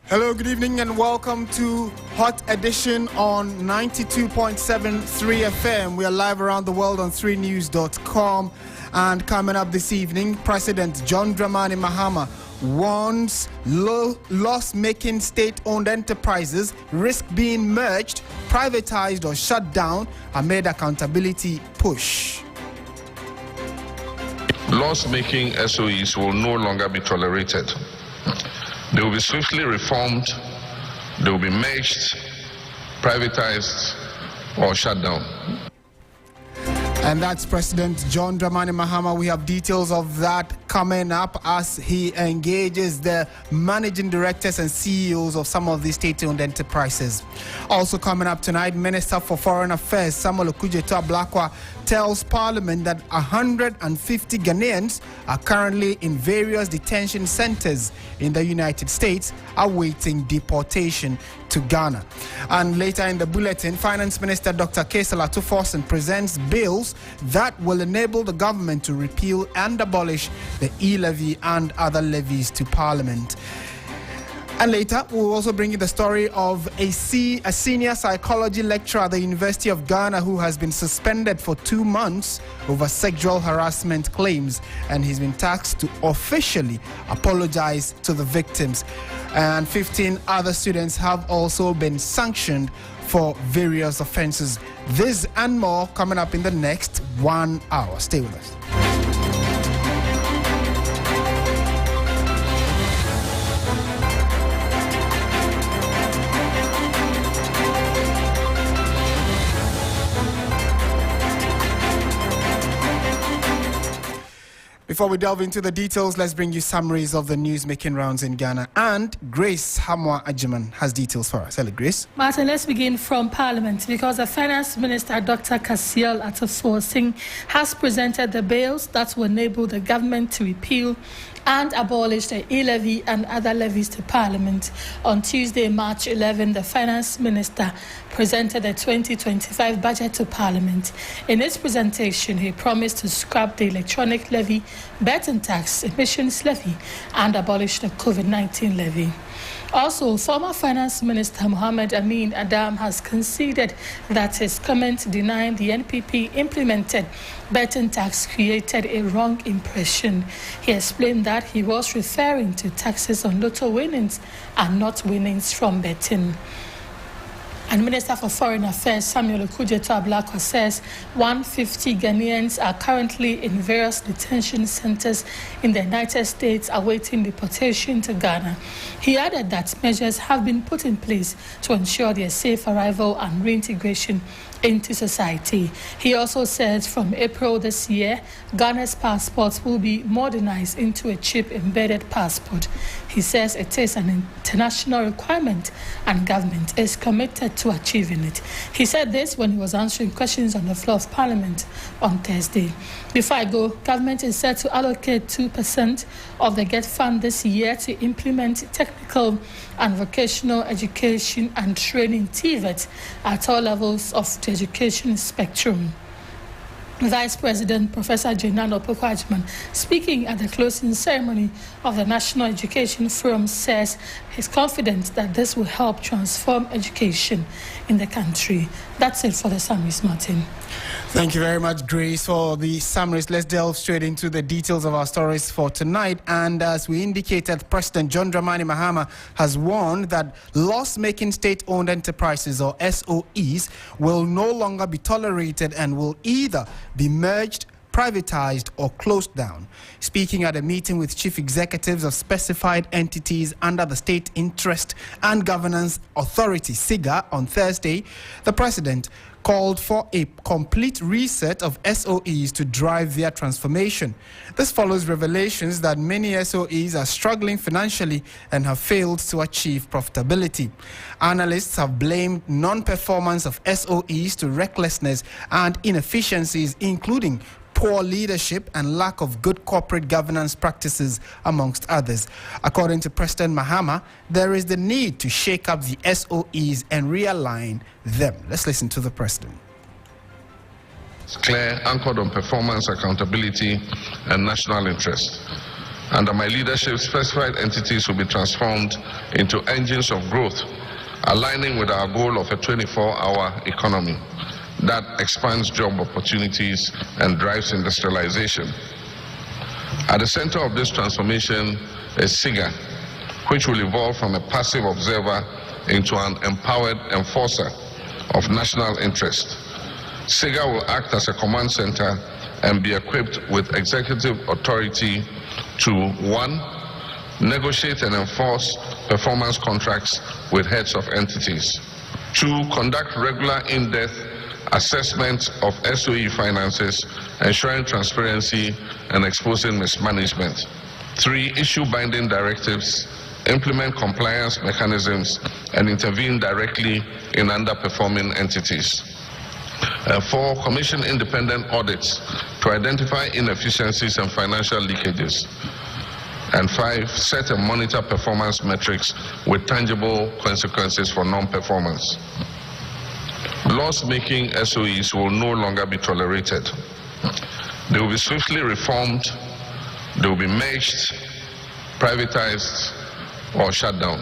Hello, good evening and welcome to Hot Edition on 92.73 FM. We are live around the world on 3news.com. And coming up this evening, President John Dramani Mahama warns loss-making state-owned enterprises risk being merged, privatized or shut down amid accountability push. Loss-making SOEs will no longer be tolerated. They will be swiftly reformed, they will be merged, privatized, or shut down. And that's President John Dramani Mahama. We have details of that coming up as he engages the managing directors and CEOs of some of these state-owned enterprises. Also coming up tonight, Minister for Foreign Affairs Samuel Okudzeto Ablakwa tells Parliament that 150 Ghanaians are currently in various detention centers in the United States awaiting deportation to Ghana. And later in the bulletin, Finance Minister Dr. Kesela Tuforsen presents bills that will enable the government to repeal and abolish the e-levy and other levies to Parliament. And later, we'll also bring you the story of a senior psychology lecturer at the University of Ghana who has been suspended for 2 months over sexual harassment claims, and he's been tasked to officially apologize to the victims. And 15 other students have also been sanctioned for various offenses. This and more coming up in the next 1 hour. Stay with us. Before we delve into the details, let's bring you summaries of the news making rounds in Ghana. And Grace Hamwa Ajiman has details for us. Hello, Grace. Martin, let's begin from Parliament because the Finance Minister, Dr. Kasiel Atofo-Singh, has presented the bills that will enable the government to repeal and abolish the e-levy and other levies to Parliament. On Tuesday, March 11, the Finance Minister presented the 2025 budget to Parliament. In his presentation, he promised to scrap the electronic levy, betting tax, emissions levy, and abolish the COVID-19 levy. Also, former Finance Minister Mohamed Amin Adam has conceded that his comment denying the NPP implemented betting tax created a wrong impression. He explained that he was referring to taxes on lotto winnings and not winnings from betting. And Minister for Foreign Affairs Samuel Okudzeto Ablakwa says 150 Ghanaians are currently in various detention centers in the United States awaiting deportation to Ghana. He added that measures have been put in place to ensure their safe arrival and reintegration into society. He also said from April this year, Ghana's passports will be modernized into a chip embedded passport. He says it is an international requirement and government is committed to achieving it. He said this when he was answering questions on the floor of Parliament on Thursday. Before I go, government is set to allocate 2% of the GET fund this year to implement technical and vocational education and training TVET at all levels of the education spectrum. Vice President Professor Jenan Opoku-Agyeman, speaking at the closing ceremony of the National Education Forum, says he's confident that this will help transform education in the country. That's it for the summaries, Martin. Thank you very much, Grace, for the summaries. Let's delve straight into the details of our stories for tonight. And as we indicated, President John Dramani Mahama has warned that loss-making state-owned enterprises, or SOEs, will no longer be tolerated and will either be merged, privatized or closed down. Speaking at a meeting with chief executives of specified entities under the State Interest and Governance Authority, SIGA, on Thursday, the president called for a complete reset of SOEs to drive their transformation. This follows revelations that many SOEs are struggling financially and have failed to achieve profitability. Analysts have blamed non-performance of SOEs to recklessness and inefficiencies, including poor leadership and lack of good corporate governance practices, amongst others. According to President Mahama, there is the need to shake up the SOEs and realign them. Let's listen to the president. It's clear, anchored on performance, accountability, and national interest. Under my leadership, specified entities will be transformed into engines of growth, aligning with our goal of a 24-hour economy that expands job opportunities and drives industrialization. At the center of this transformation is SIGA, which will evolve from a passive observer into an empowered enforcer of national interest. SIGA will act as a command center and be equipped with executive authority to 1. Negotiate and enforce performance contracts with heads of entities. 2. Conduct regular in-depth assessment of SOE finances, ensuring transparency and exposing mismanagement. 3. Issue binding directives, implement compliance mechanisms, and intervene directly in underperforming entities. 4. Commission independent audits to identify inefficiencies and financial leakages. And 5. Set and monitor performance metrics with tangible consequences for non-performance. Loss-making SOEs will no longer be tolerated. They will be swiftly reformed, they will be merged, privatized, or shut down.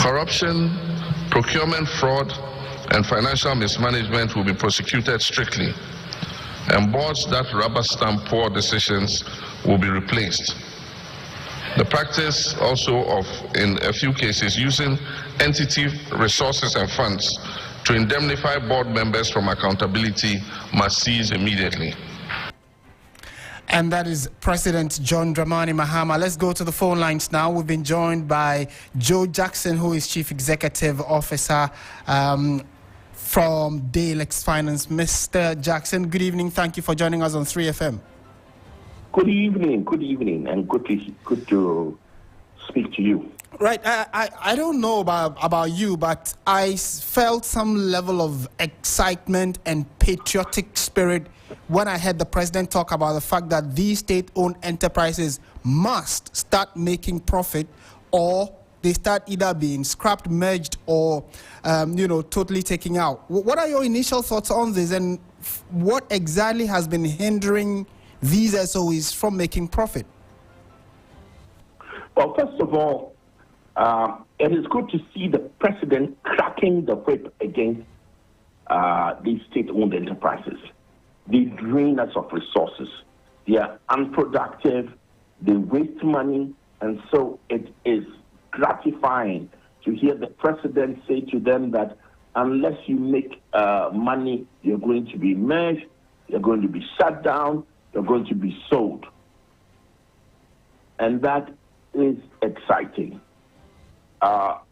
Corruption, procurement fraud, and financial mismanagement will be prosecuted strictly, and boards that rubber stamp poor decisions will be replaced. The practice also of, in a few cases, using entity resources and funds to indemnify board members from accountability must cease immediately. And that is President John Dramani Mahama. Let's go to the phone lines now. We've been joined by Joe Jackson, who is Chief Executive Officer from Dalex Finance. Mr. Jackson, good evening. Thank you for joining us on 3FM. Good evening, and good to speak to you. Right, I don't know about you, but I felt some level of excitement and patriotic spirit when I heard the president talk about the fact that these state-owned enterprises must start making profit, or they start either being scrapped, merged, or totally taken out. What are your initial thoughts on this, and what exactly has been hindering these SOEs from making profit? Well, first of all, it is good to see the president cracking the whip against these state-owned enterprises. They drain us of resources. They are unproductive. They waste money. And so it is gratifying to hear the president say to them that unless you make money, you're going to be merged, you're going to be shut down, you're going to be sold. And that is exciting.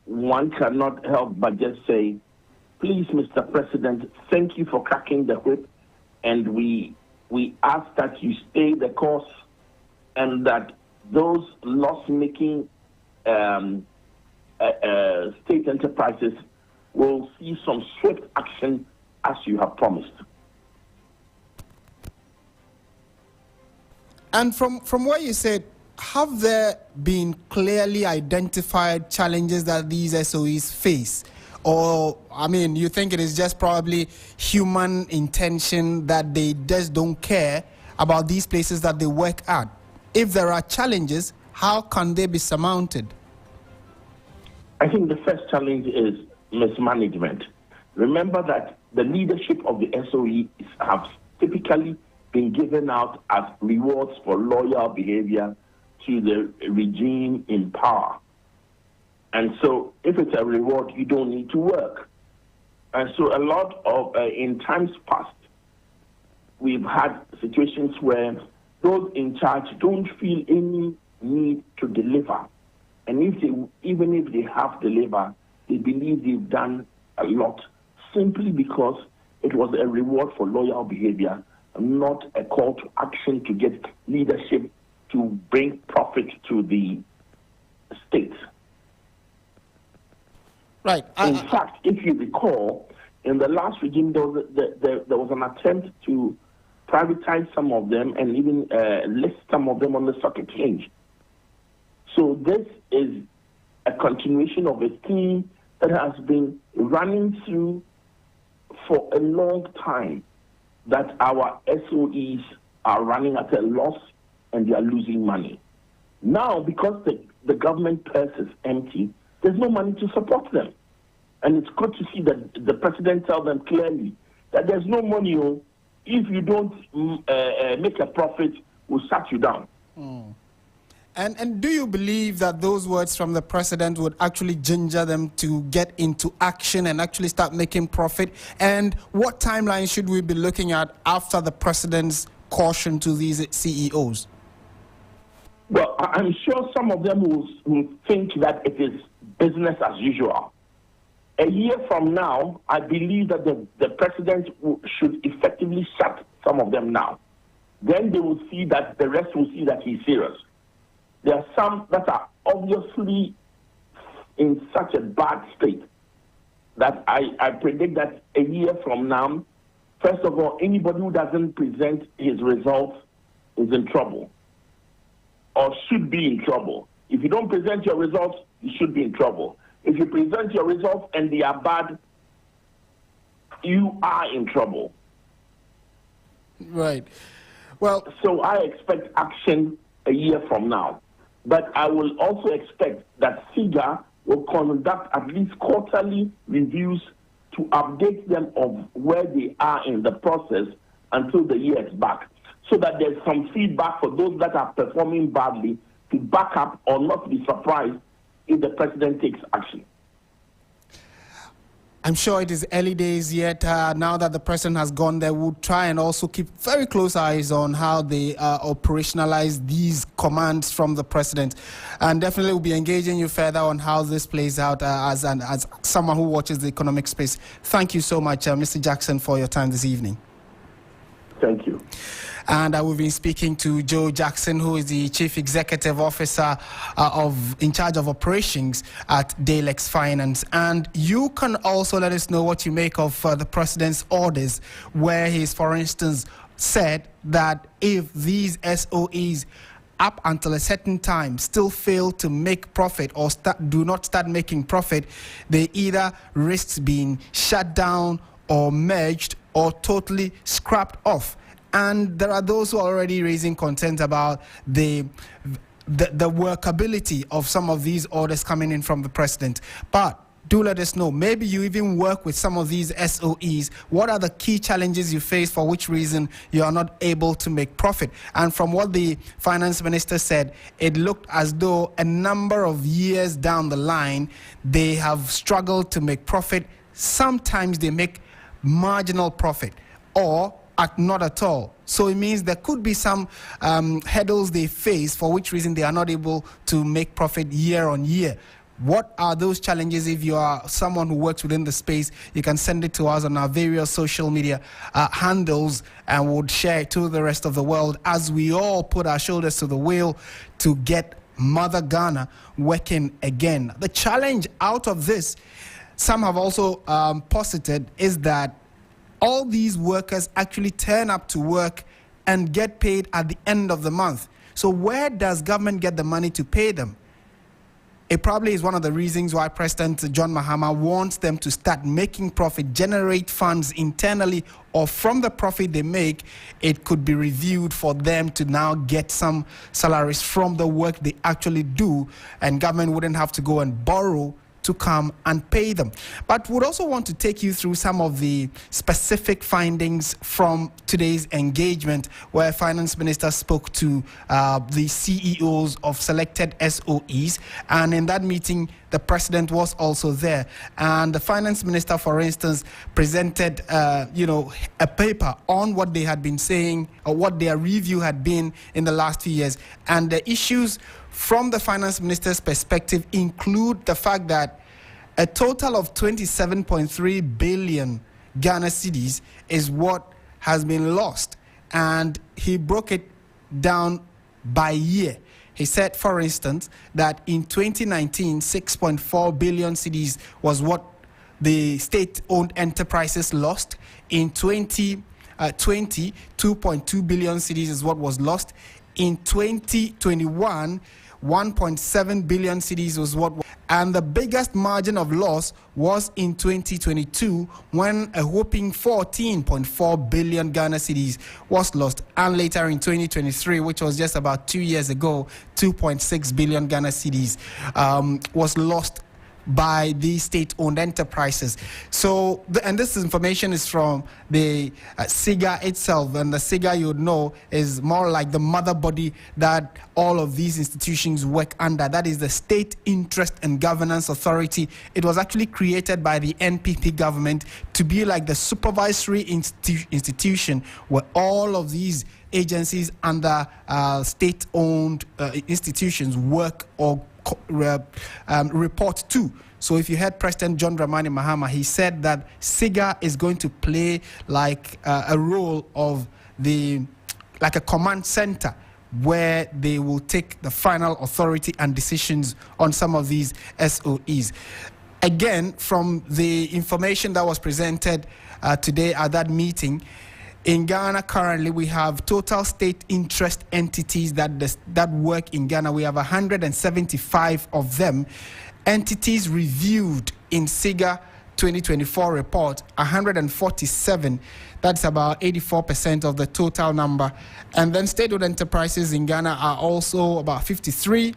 One cannot help but just say, please, Mr. President, thank you for cracking the whip, and we ask that you stay the course and that those loss-making state enterprises will see some swift action as you have promised. And from what you said, have there been clearly identified challenges that these SOEs face? Or, you think it is just probably human intention that they just don't care about these places that they work at? If there are challenges, how can they be surmounted? I think the first challenge is mismanagement. Remember that the leadership of the SOE have typically been given out as rewards for loyal behavior to the regime in power. And so if it's a reward, you don't need to work. And so a lot of, in times past, we've had situations where those in charge don't feel any need to deliver. And even if they have delivered, they believe they've done a lot simply because it was a reward for loyal behavior, not a call to action to get leadership to bring profit to the state. Right. In fact, if you recall, in the last regime, there was an attempt to privatize some of them and even list some of them on the stock exchange. So this is a continuation of a theme that has been running through for a long time, that our SOEs are running at a loss and they are losing money. Now, because the government purse is empty, there's no money to support them. And it's good to see that the president tell them clearly that there's no money. If you don't make a profit, we'll shut you down. And do you believe that those words from the president would actually ginger them to get into action and actually start making profit? And what timeline should we be looking at after the president's caution to these CEOs? Well, I'm sure some of them will think that it is business as usual. A year from now, I believe that the president should effectively shut some of them now. Then they will see that the rest will see that he's serious. There are some that are obviously in such a bad state that I predict that a year from now, first of all, anybody who doesn't present his results is in trouble or should be in trouble. If you don't present your results, you should be in trouble. If you present your results and they are bad, you are in trouble. Right. Well, so I expect action a year from now. But I will also expect that SIGA will conduct at least quarterly reviews to update them of where they are in the process until the year is back, so that there's some feedback for those that are performing badly to back up or not be surprised if the president takes action. I'm sure it is early days yet. Now that the president has gone there, we'll try and also keep very close eyes on how they operationalize these commands from the president. And definitely we'll be engaging you further on how this plays out as someone who watches the economic space. Thank you so much, Mr. Jackson, for your time this evening. Thank you. And we've been speaking to Joe Jackson, who is the Chief Executive Officer in charge of operations at Dalex Finance. And you can also let us know what you make of the president's orders, where he's, for instance, said that if these SOEs up until a certain time still fail to make profit or do not start making profit, they either risk being shut down or merged or totally scrapped off. And there are those who are already raising concerns about the workability of some of these orders coming in from the president. But do let us know. Maybe you even work with some of these SOEs. What are the key challenges you face, for which reason you are not able to make profit? And from what the finance minister said, it looked as though a number of years down the line, they have struggled to make profit. Sometimes they make marginal profit or not at all. So it means there could be some hurdles they face, for which reason they are not able to make profit year on year. What are those challenges? If you are someone who works within the space, you can send it to us on our various social media handles, and we'll share it to the rest of the world as we all put our shoulders to the wheel to get Mother Ghana working again. The challenge out of this, some have also posited, is that all these workers actually turn up to work and get paid at the end of the month. So where does government get the money to pay them? It probably is one of the reasons why President John Mahama wants them to start making profit, generate funds internally, or from the profit they make, it could be reviewed for them to now get some salaries from the work they actually do, and government wouldn't have to go and borrow to come and pay them. But would also want to take you through some of the specific findings from today's engagement, where Finance Minister spoke to the CEOs of selected SOEs, and in that meeting the president was also there. And the Finance Minister, for instance, presented a paper on what they had been saying or what their review had been in the last few years. And the issues from the Finance Minister's perspective include the fact that a total of 27.3 billion Ghana cedis is what has been lost. And he broke it down by year. He said, for instance, that in 2019, 6.4 billion cedis was what the state-owned enterprises lost. In 2020, 2.2 billion cedis is what was lost. In 2021, 1.7 billion cedis was what, And the biggest margin of loss was in 2022 when a whopping 14.4 billion Ghana cedis was lost. And later in 2023, which was just about 2 years ago, 2.6 billion Ghana cedis was lost by these state-owned enterprises. So, and this information is from the SIGA itself, and the SIGA, you would know, is more like the mother body that all of these institutions work under. That is the State Interest and Governance Authority. It was actually created by the NPP government to be like the supervisory institution where all of these agencies under state-owned institutions work or report to. So if you heard President John Dramani Mahama, he said that SIGA is going to play like a role of like a command center where they will take the final authority and decisions on some of these SOEs. Again, from the information that was presented today at that meeting, in Ghana currently we have total state interest entities that work in Ghana. We have 175 of them. Entities reviewed in SIGA 2024 report, 147. That's about 84% of the total number. And then state-owned enterprises in Ghana are also about 53.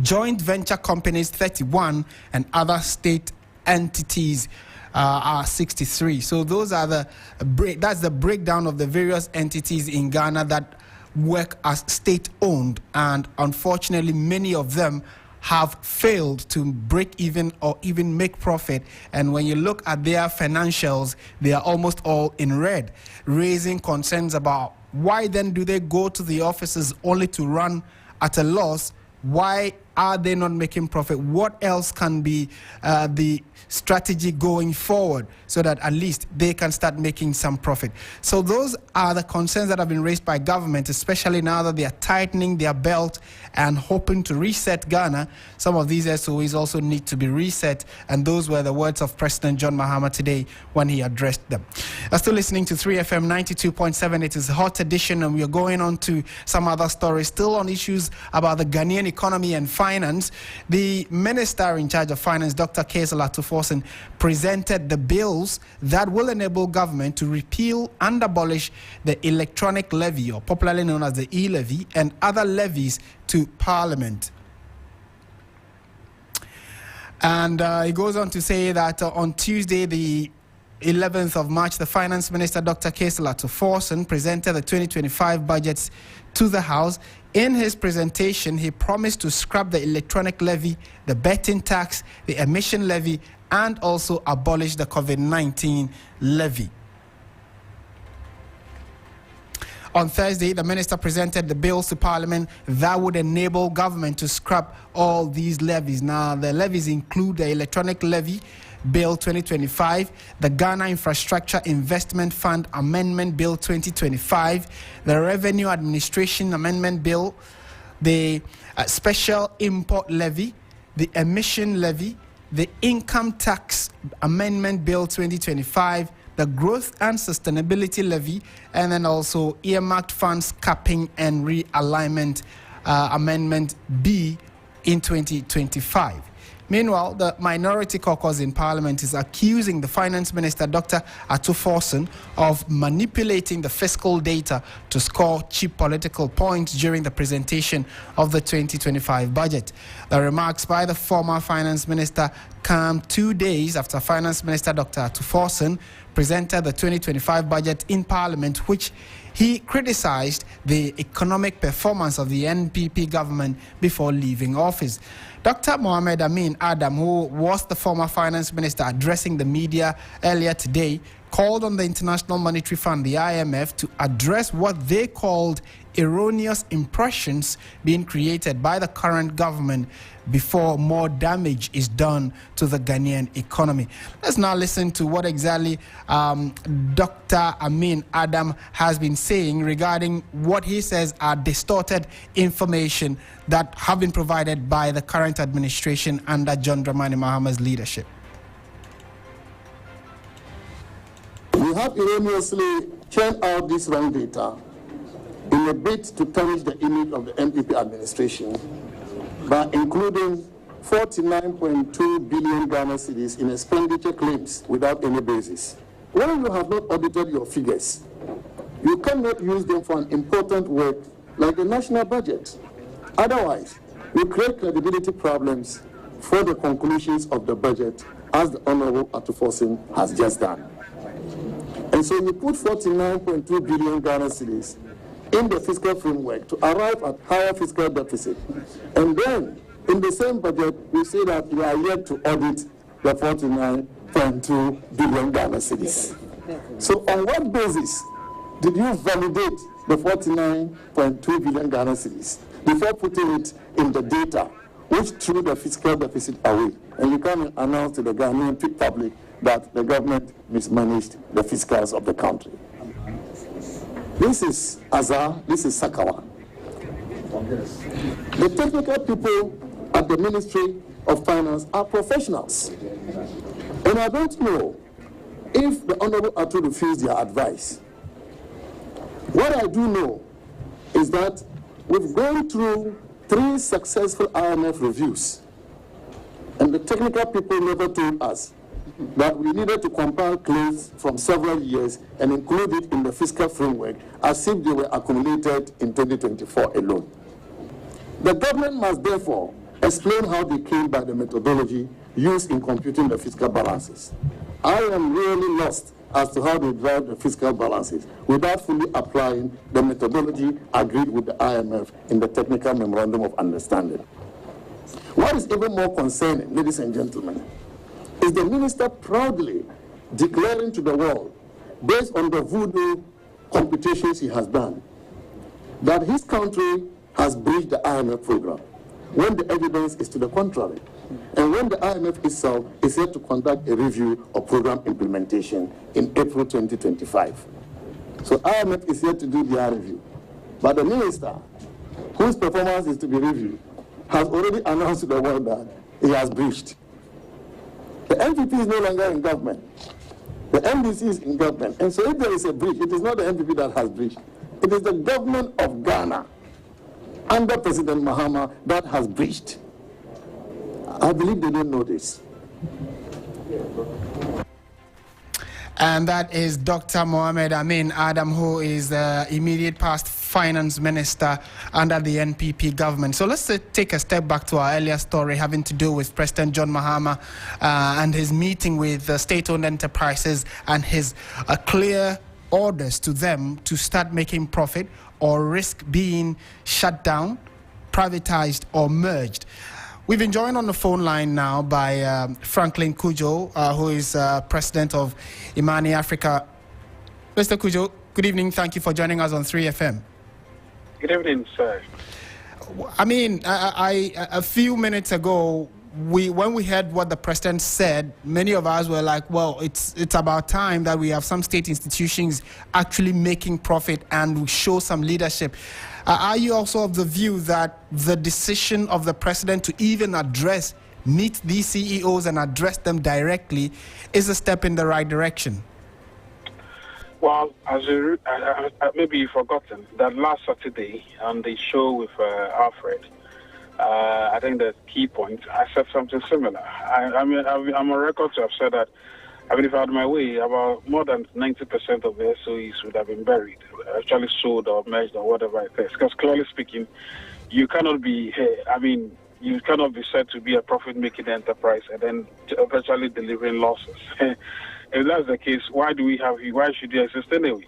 Joint venture companies 31, and other state entities are 63. So those are that's the breakdown of the various entities in Ghana that work as state-owned, and unfortunately many of them have failed to break even or even make profit. And when you look at their financials, they are almost all in red, raising concerns about why then do they go to the offices only to run at a loss? Why are they not making profit? What else can be the strategy going forward so that at least they can start making some profit? So those are the concerns that have been raised by government, especially now that they are tightening their belt and hoping to reset Ghana. Some of these SOEs also need to be reset, and those were the words of President John Mahama today when he addressed them. You're still listening to 3FM 92.7. It is a hot edition, and we are going on to some other stories, still on issues about the Ghanaian economy and finance. The minister in charge of finance, Dr. Kaysel Atuforsen, presented the bills that will enable government to repeal and abolish the electronic levy, or popularly known as the e-levy, and other levies to Parliament. And he goes on to say that on Tuesday, the 11th of March, the Finance Minister, Dr. Kaysel Atuforsen, presented the 2025 budgets to the House. In his presentation, he promised to scrap the electronic levy, the betting tax, the emission levy, and also abolish the COVID-19 levy. On Thursday, the minister presented the bills to Parliament that would enable government to scrap all these levies. Now, the levies include the Electronic Levy Bill 2025, the Ghana Infrastructure Investment Fund Amendment Bill 2025, the Revenue Administration Amendment Bill, the Special Import Levy, the Emission Levy, the Income Tax Amendment Bill 2025, the Growth and Sustainability Levy, and then also Earmarked Funds Capping and Realignment Amendment B in 2025. Meanwhile, the minority caucus in Parliament is accusing the Finance Minister, Dr. Atuforsen, of manipulating the fiscal data to score cheap political points during the presentation of the 2025 budget. The remarks by the former Finance Minister come 2 days after Finance Minister Dr. Atuforsen presented the 2025 budget in Parliament, which he criticized the economic performance of the NPP government before leaving office. Dr. Mohamed Amin Adam, who was the former finance minister, addressing the media earlier today, called on the International Monetary Fund, the IMF, to address what they called erroneous impressions being created by the current government before more damage is done to the Ghanaian economy. Let's now listen to what exactly Dr. Amin Adam has been saying regarding what he says are distorted information that have been provided by the current administration under John Dramani Mahama's leadership. We have erroneously churned out this wrong data in a bid to tarnish the image of the NPP administration by including 49.2 billion Ghana cedis in expenditure claims without any basis. When you have not audited your figures, you cannot use them for an important work like the national budget. Otherwise, you create credibility problems for the conclusions of the budget, as the Honorable Atufosin has just done. And so you put 49.2 billion Ghana cedis in the fiscal framework to arrive at higher fiscal deficit. And then, in the same budget, we say that you are yet to audit the 49.2 billion Ghana cedis. So on what basis did you validate the 49.2 billion Ghana cedis before putting it in the data, which threw the fiscal deficit away? And you can announce to the Ghanaian public that the government mismanaged the fiscals of the country. This is Azar, this is Sakawa. The technical people at the Ministry of Finance are professionals. And I don't know if the Honorable Atu refused their advice. What I do know is that we've gone through 3 successful IMF reviews, and the technical people never told us that we needed to compile claims from several years and include it in the fiscal framework as if they were accumulated in 2024 alone. The government must therefore explain how they came by the methodology used in computing the fiscal balances. I am really lost as to how they drive the fiscal balances without fully applying the methodology agreed with the IMF in the Technical Memorandum of Understanding. What is even more concerning, ladies and gentlemen, is the minister proudly declaring to the world, based on the voodoo computations he has done, that his country has breached the IMF program, when the evidence is to the contrary. And when the IMF itself is set to conduct a review of program implementation in April 2025. So IMF is yet to do their review. But the minister, whose performance is to be reviewed, has already announced to the world that he has breached. The MPP is no longer in government. The MDC is in government. And so if there is a breach, it is not the MPP that has breached. It is the government of Ghana, under President Mahama, that has breached. I believe they don't know this. And that is Dr. Mohamed Amin Adam, who is the immediate past finance minister under the NPP government. So let's take a step back to our earlier story having to do with President John Mahama and his meeting with state-owned enterprises and his clear orders to them to start making profit or risk being shut down, privatized or merged. We've been joined on the phone line now by Franklin Kujo, who is president of Imani Africa. Mr. Kujo, good evening. Thank you for joining us on 3FM. Good evening, sir. I mean, a few minutes ago, when we heard what the president said, many of us were like, well, it's about time that we have some state institutions actually making profit and we show some leadership. Are you also of the view that the decision of the president to even meet these CEOs and address them directly is a step in the right direction? Well, as maybe you've forgotten that last Saturday on the show with Alfred, I think the key point, I said something similar. I'm on record to have said that, if I had my way, about more than 90% of the SOEs would have been buried, actually sold or merged or whatever it is. Because clearly speaking, you cannot be said to be a profit-making enterprise and then eventually delivering losses. If that's the case, why should you exist anyway?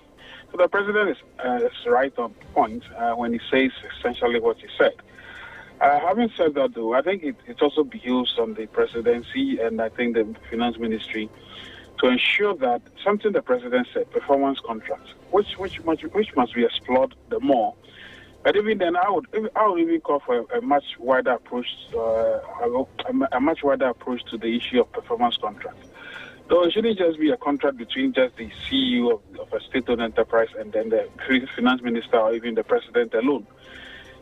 So the president is right on point when he says essentially what he said. Having said that, though, I think it also behooves on the presidency and I think the finance ministry to ensure that something the president said, performance contracts, which must be explored the more. But even then, I would even call for a much wider approach, to the issue of performance contracts. Though it shouldn't just be a contract between just the CEO of a state-owned enterprise and then the finance minister or even the president alone.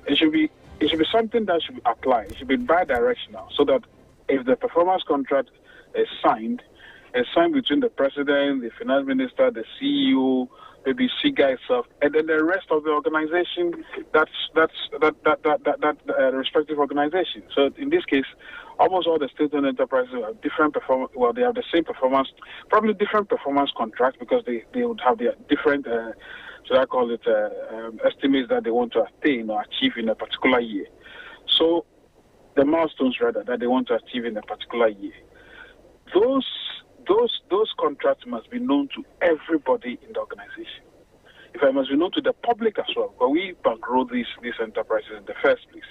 It should be something that should be applied. It should be bi-directional, so that if the performance contract is signed between the president, the finance minister, the CEO, maybe SIGA itself, and then the rest of the organization, that respective organization. So in this case, almost all the state-owned enterprises have different performance. Well, they have the same performance, probably different performance contracts because they would have their different, should I call it, estimates that they want to attain or achieve in a particular year. So the milestones, rather, that they want to achieve in a particular year. Those contracts must be known to everybody in the organization. In fact, it must be known to the public as well, but we bankroll these enterprises in the first place.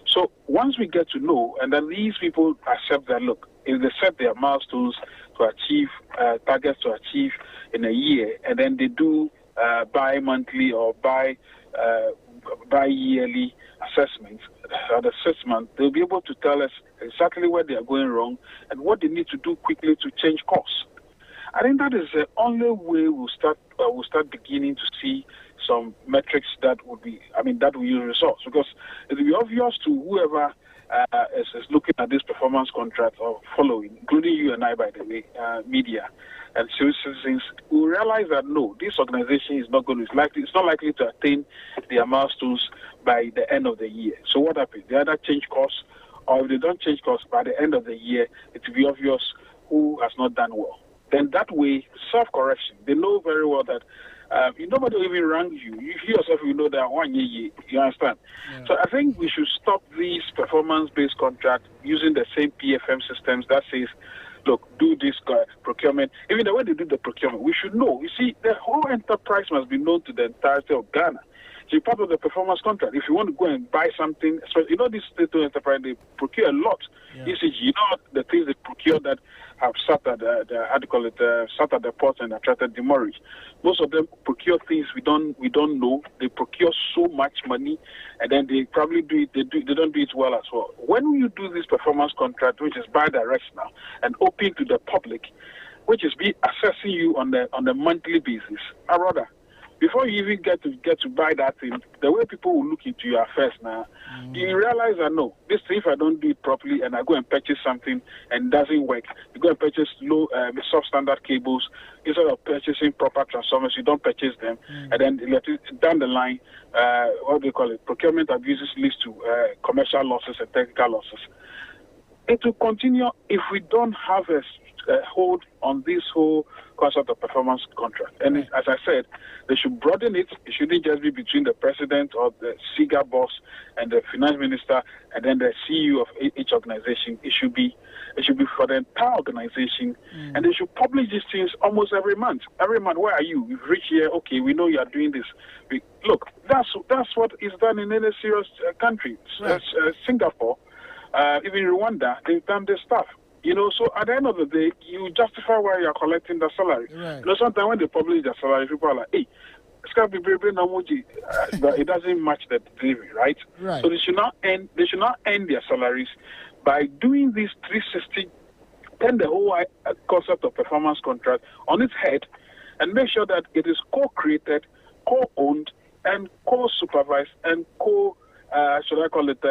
So once we get to know, and then these people accept that, look, if they set their milestones to achieve, targets to achieve in a year, and then they do bi-monthly or bi-yearly assessments, the 6 months, they'll be able to tell us exactly where they are going wrong and what they need to do quickly to change course. I think that is the only way we'll start beginning to see some metrics that will yield results, because it will be obvious to whoever is looking at this performance contract or following, including you and I, by the way, media and citizens, will realize that no, this organization is not it's not likely to attain their milestones by the end of the year. So what happens? They either change course, or if they don't change course, by the end of the year, it will be obvious who has not done well. Then that way, self-correction. They know very well that nobody will even rank you. You yourself, you know that 1 year, you understand? Yeah. So I think we should stop these performance-based contracts using the same PFM systems that says, look, do this procurement. Even the way they do the procurement, we should know. You see, the whole enterprise must be known to the entirety of Ghana. So part of the performance contract, if you want to go and buy something, especially, this state-owned enterprise, they procure a lot. Yeah. The things they procure that have sat at sat at the port and attracted demurrage. Most of them procure things we don't know. They procure so much money, and then they probably do it. They don't do it well as well. When you do this performance contract, which is bi-directional and open to the public, which is assessing you on the monthly basis, or rather, before you even get to buy that thing, the way people will look into your affairs now, you realize that no, this thing, if I don't do it properly and I go and purchase something and it doesn't work, you go and purchase low substandard cables instead of purchasing proper transformers, you don't purchase them, and then down the line, what do you call it? Procurement abuses leads to commercial losses and technical losses. It will continue if we don't have a hold on this whole concept of performance contract. And as I said, they should broaden it. It shouldn't just be between the president or the SIGA boss and the finance minister and then the CEO of each organization. It should be for the entire organization, and they should publish these things almost every month. Every month, where are you? We've reached here. Okay, we know you are doing this. Look, that's what is done in any serious country. Right. Singapore, even Rwanda, they've done this stuff. So at the end of the day, you justify why you are collecting the salary. Right. Sometimes when they publish the salary, people are like, hey, it's got to be very namoji, but it doesn't match the delivery, right? So they should not end their salaries by doing this 360, turn the whole concept of performance contract on its head and make sure that it is co-created, co-owned, and co-supervised and should I call it,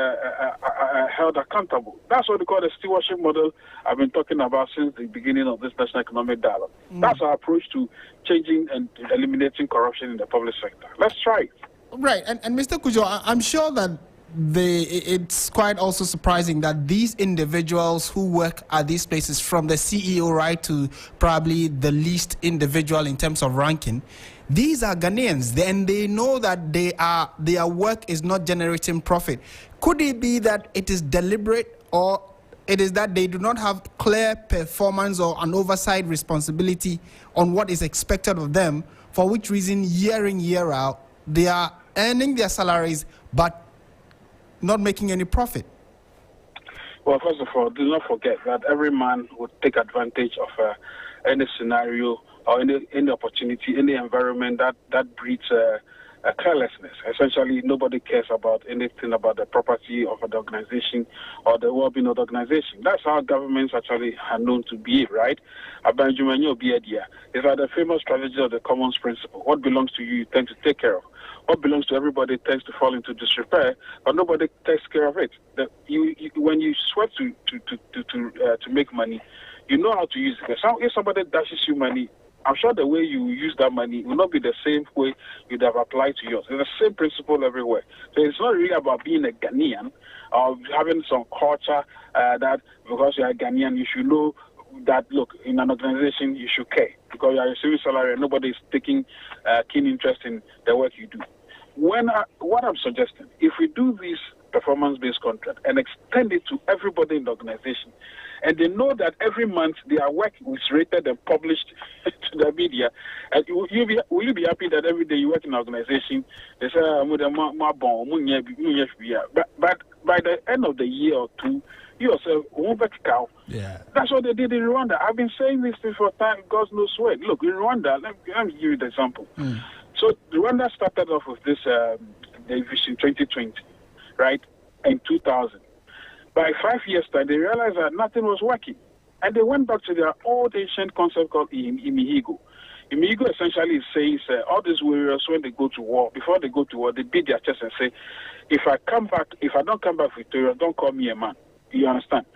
held accountable. That's what we call the stewardship model I've been talking about since the beginning of this National Economic Dialogue. That's our approach to changing and eliminating corruption in the public sector. Let's try it. Right, and Mr. Kujo, I'm sure that it's quite also surprising that these individuals who work at these places, from the CEO right to probably the least individual in terms of ranking, these are Ghanaians, and they know that their work is not generating profit. Could it be that it is deliberate, or it is that they do not have clear performance or an oversight responsibility on what is expected of them, for which reason year in, year out, they are earning their salaries but not making any profit? Well, first of all, do not forget that every man would take advantage of any scenario or any opportunity, any environment that breeds carelessness. Essentially, nobody cares about anything about the property of the organization or the well-being of the organization. That's how governments actually are known to behave, right? It's like the famous strategy of the commons principle. What belongs to you tend to take care of. What belongs to everybody tends to fall into disrepair, but nobody takes care of it. When you sweat to make money, you know how to use it. If somebody dashes you money, I'm sure the way you use that money will not be the same way you'd have applied to yours. It's the same principle everywhere. So it's not really about being a Ghanaian or having some culture that because you're a Ghanaian, you should know that, look, in an organization, you should care because you're receiving salary and nobody is taking keen interest in the work you do. What I'm suggesting, if we do this performance-based contract and extend it to everybody in the organization, and they know that every month their work is rated and published to the media, and will you be happy that every day you work in an organization, they say, but by the end of the year or two, you yourself won't back cow. Yeah. That's what they did in Rwanda. I've been saying this thing for time, God knows when. Look, in Rwanda, let me give you the example. So Rwanda started off with this the Vision 2020, right, in 2000. By 5 years' time, they realized that nothing was working. And they went back to their old ancient concept called Imihigo. Imihigo essentially says all these warriors, when they go to war, before they go to war, they beat their chest and say, if I don't come back victorious, don't call me a man. You understand?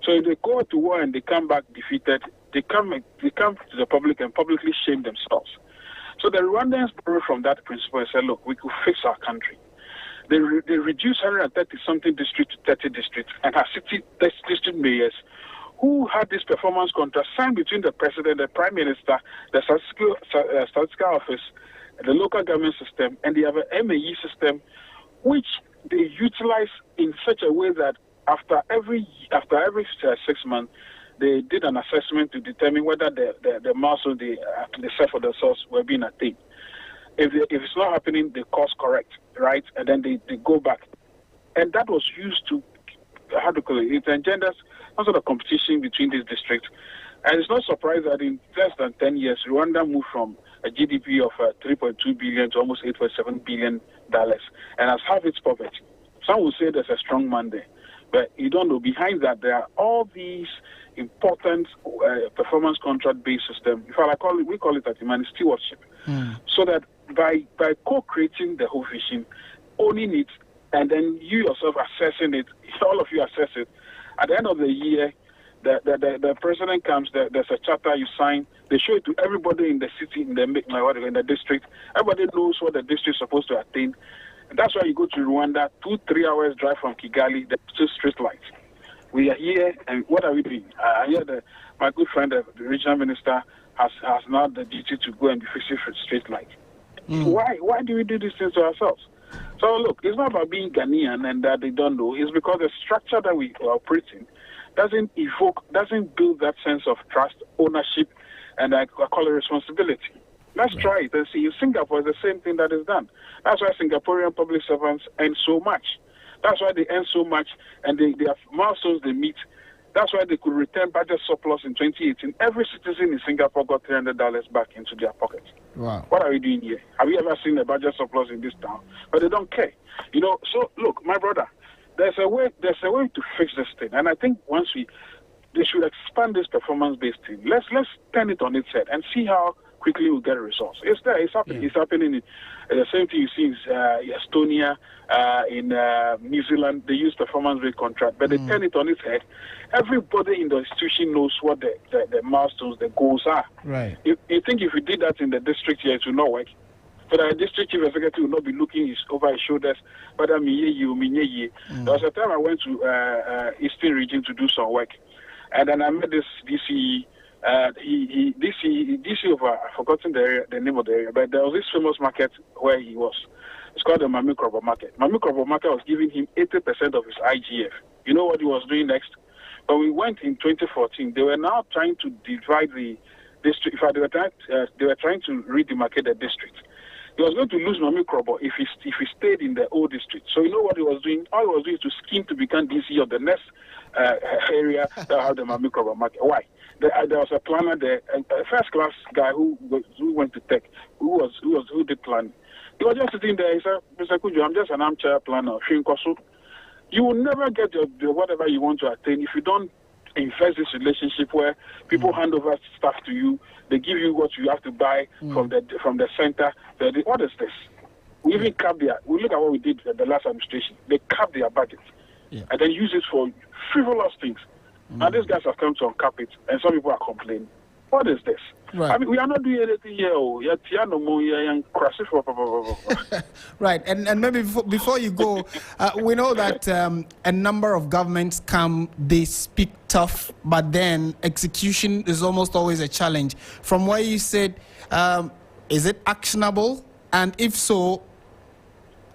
So if they go to war and they come back defeated, they come to the public and publicly shame themselves. So the Rwandans borrowed from that principle and said, look, we could fix our country. They reduced 130-something districts to 30 districts and have 60 district mayors who had this performance contract signed between the president, the prime minister, the statistical office, the local government system, and they have an MAE system, which they utilize in such a way that after every 6 months, they did an assessment to determine whether the milestones they set for themselves were being attained. If it's not happening, they course correct, right? And then they go back. And that was used to, it engenders some sort of competition between these districts. And it's not surprising that in less than 10 years, Rwanda moved from a GDP of $3.2 billion to almost $8.7 billion and has half its poverty. Some will say there's a strong man there. But you don't know, behind that, there are all these important performance contract-based system. In fact, we call it at Imani stewardship. So that by co-creating the whole vision, owning it, and then you yourself assessing it, all of you assess it, at the end of the year, the president comes, there's a charter you sign, they show it to everybody in the city, in the district. Everybody knows what the district is supposed to attain. And that's why you go to Rwanda, 2-3 hours drive from Kigali, there's still street lights. We are here, and what are we doing? I hear my good friend, the regional minister, has now the duty to go and be fixing street lights. Why do we do these things to ourselves? So look, it's not about being Ghanaian and that they don't know. It's because the structure that we are operating doesn't build that sense of trust, ownership, and I call it responsibility. Let's try it and see. In Singapore, it's the same thing that is done. That's why Singaporean public servants earn so much. That's why they earn so much, and they have milestones they meet. That's why they could return budget surplus in 2018. Every citizen in Singapore got $300 back into their pockets. Wow. What are we doing here? Have you ever seen a budget surplus in this town? But they don't care. So look, my brother, there's a way to fix this thing. And I think they should expand this performance-based thing. Let's turn it on its head and see how quickly we'll get results. It's there. It's happening. Yeah. It's happening. The same thing you see in Estonia, in New Zealand. They use performance-based contract, but they turn it on its head. Everybody in the institution knows what the milestones, the goals are. Right. You think if we did that in the district here, it will not work. But the district chief executive will not be looking over his shoulders. But there was a time I went to Eastern region to do some work, and then I met this DC. DC of I've forgotten the name of the area, but there was this famous market where he was. It's called the Mamikrobo market. Mamikrobo market was giving him 80% of his IGF. You know what he was doing next? When we went in 2014, they were now trying to divide the district. In fact, they were trying to redemarcate the district. He was going to lose Mamikrobo if he stayed in the old district. So you know what he was doing? All he was doing is to scheme to become DC of the next area that had the Mamikrobo market. Why? There was a planner there, a first-class guy who went to tech, who did planning. He was just sitting there. He said, "Mr. Kujo, I'm just an armchair planner. You will never get your whatever you want to attain if you don't invest this relationship where people hand over stuff to you. They give you what you have to buy from the center. What is this? We even cap we look at what we did at the last administration. They cap their budget and then use it for frivolous things. Now these guys have come to uncap it, and some people are complaining. What is this? Right. I mean, we are not doing anything here. Right, and maybe before you go, we know that a number of governments they speak tough, but then execution is almost always a challenge. From where you said, is it actionable? And if so,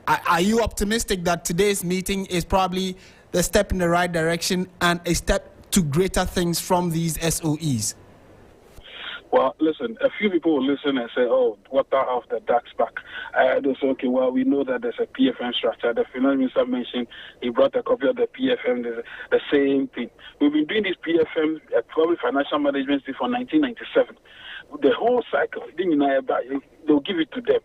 are you optimistic that today's meeting is probably the step in the right direction and a step to greater things from these SOEs? Well, listen, a few people will listen and say, oh, water off the duck's back. They'll say, okay, well, we know that there's a PFM structure. The finance minister mentioned he brought a copy of the PFM, the same thing. We've been doing this PFM, Public Financial Management for 1997. The whole cycle, they'll give it to them.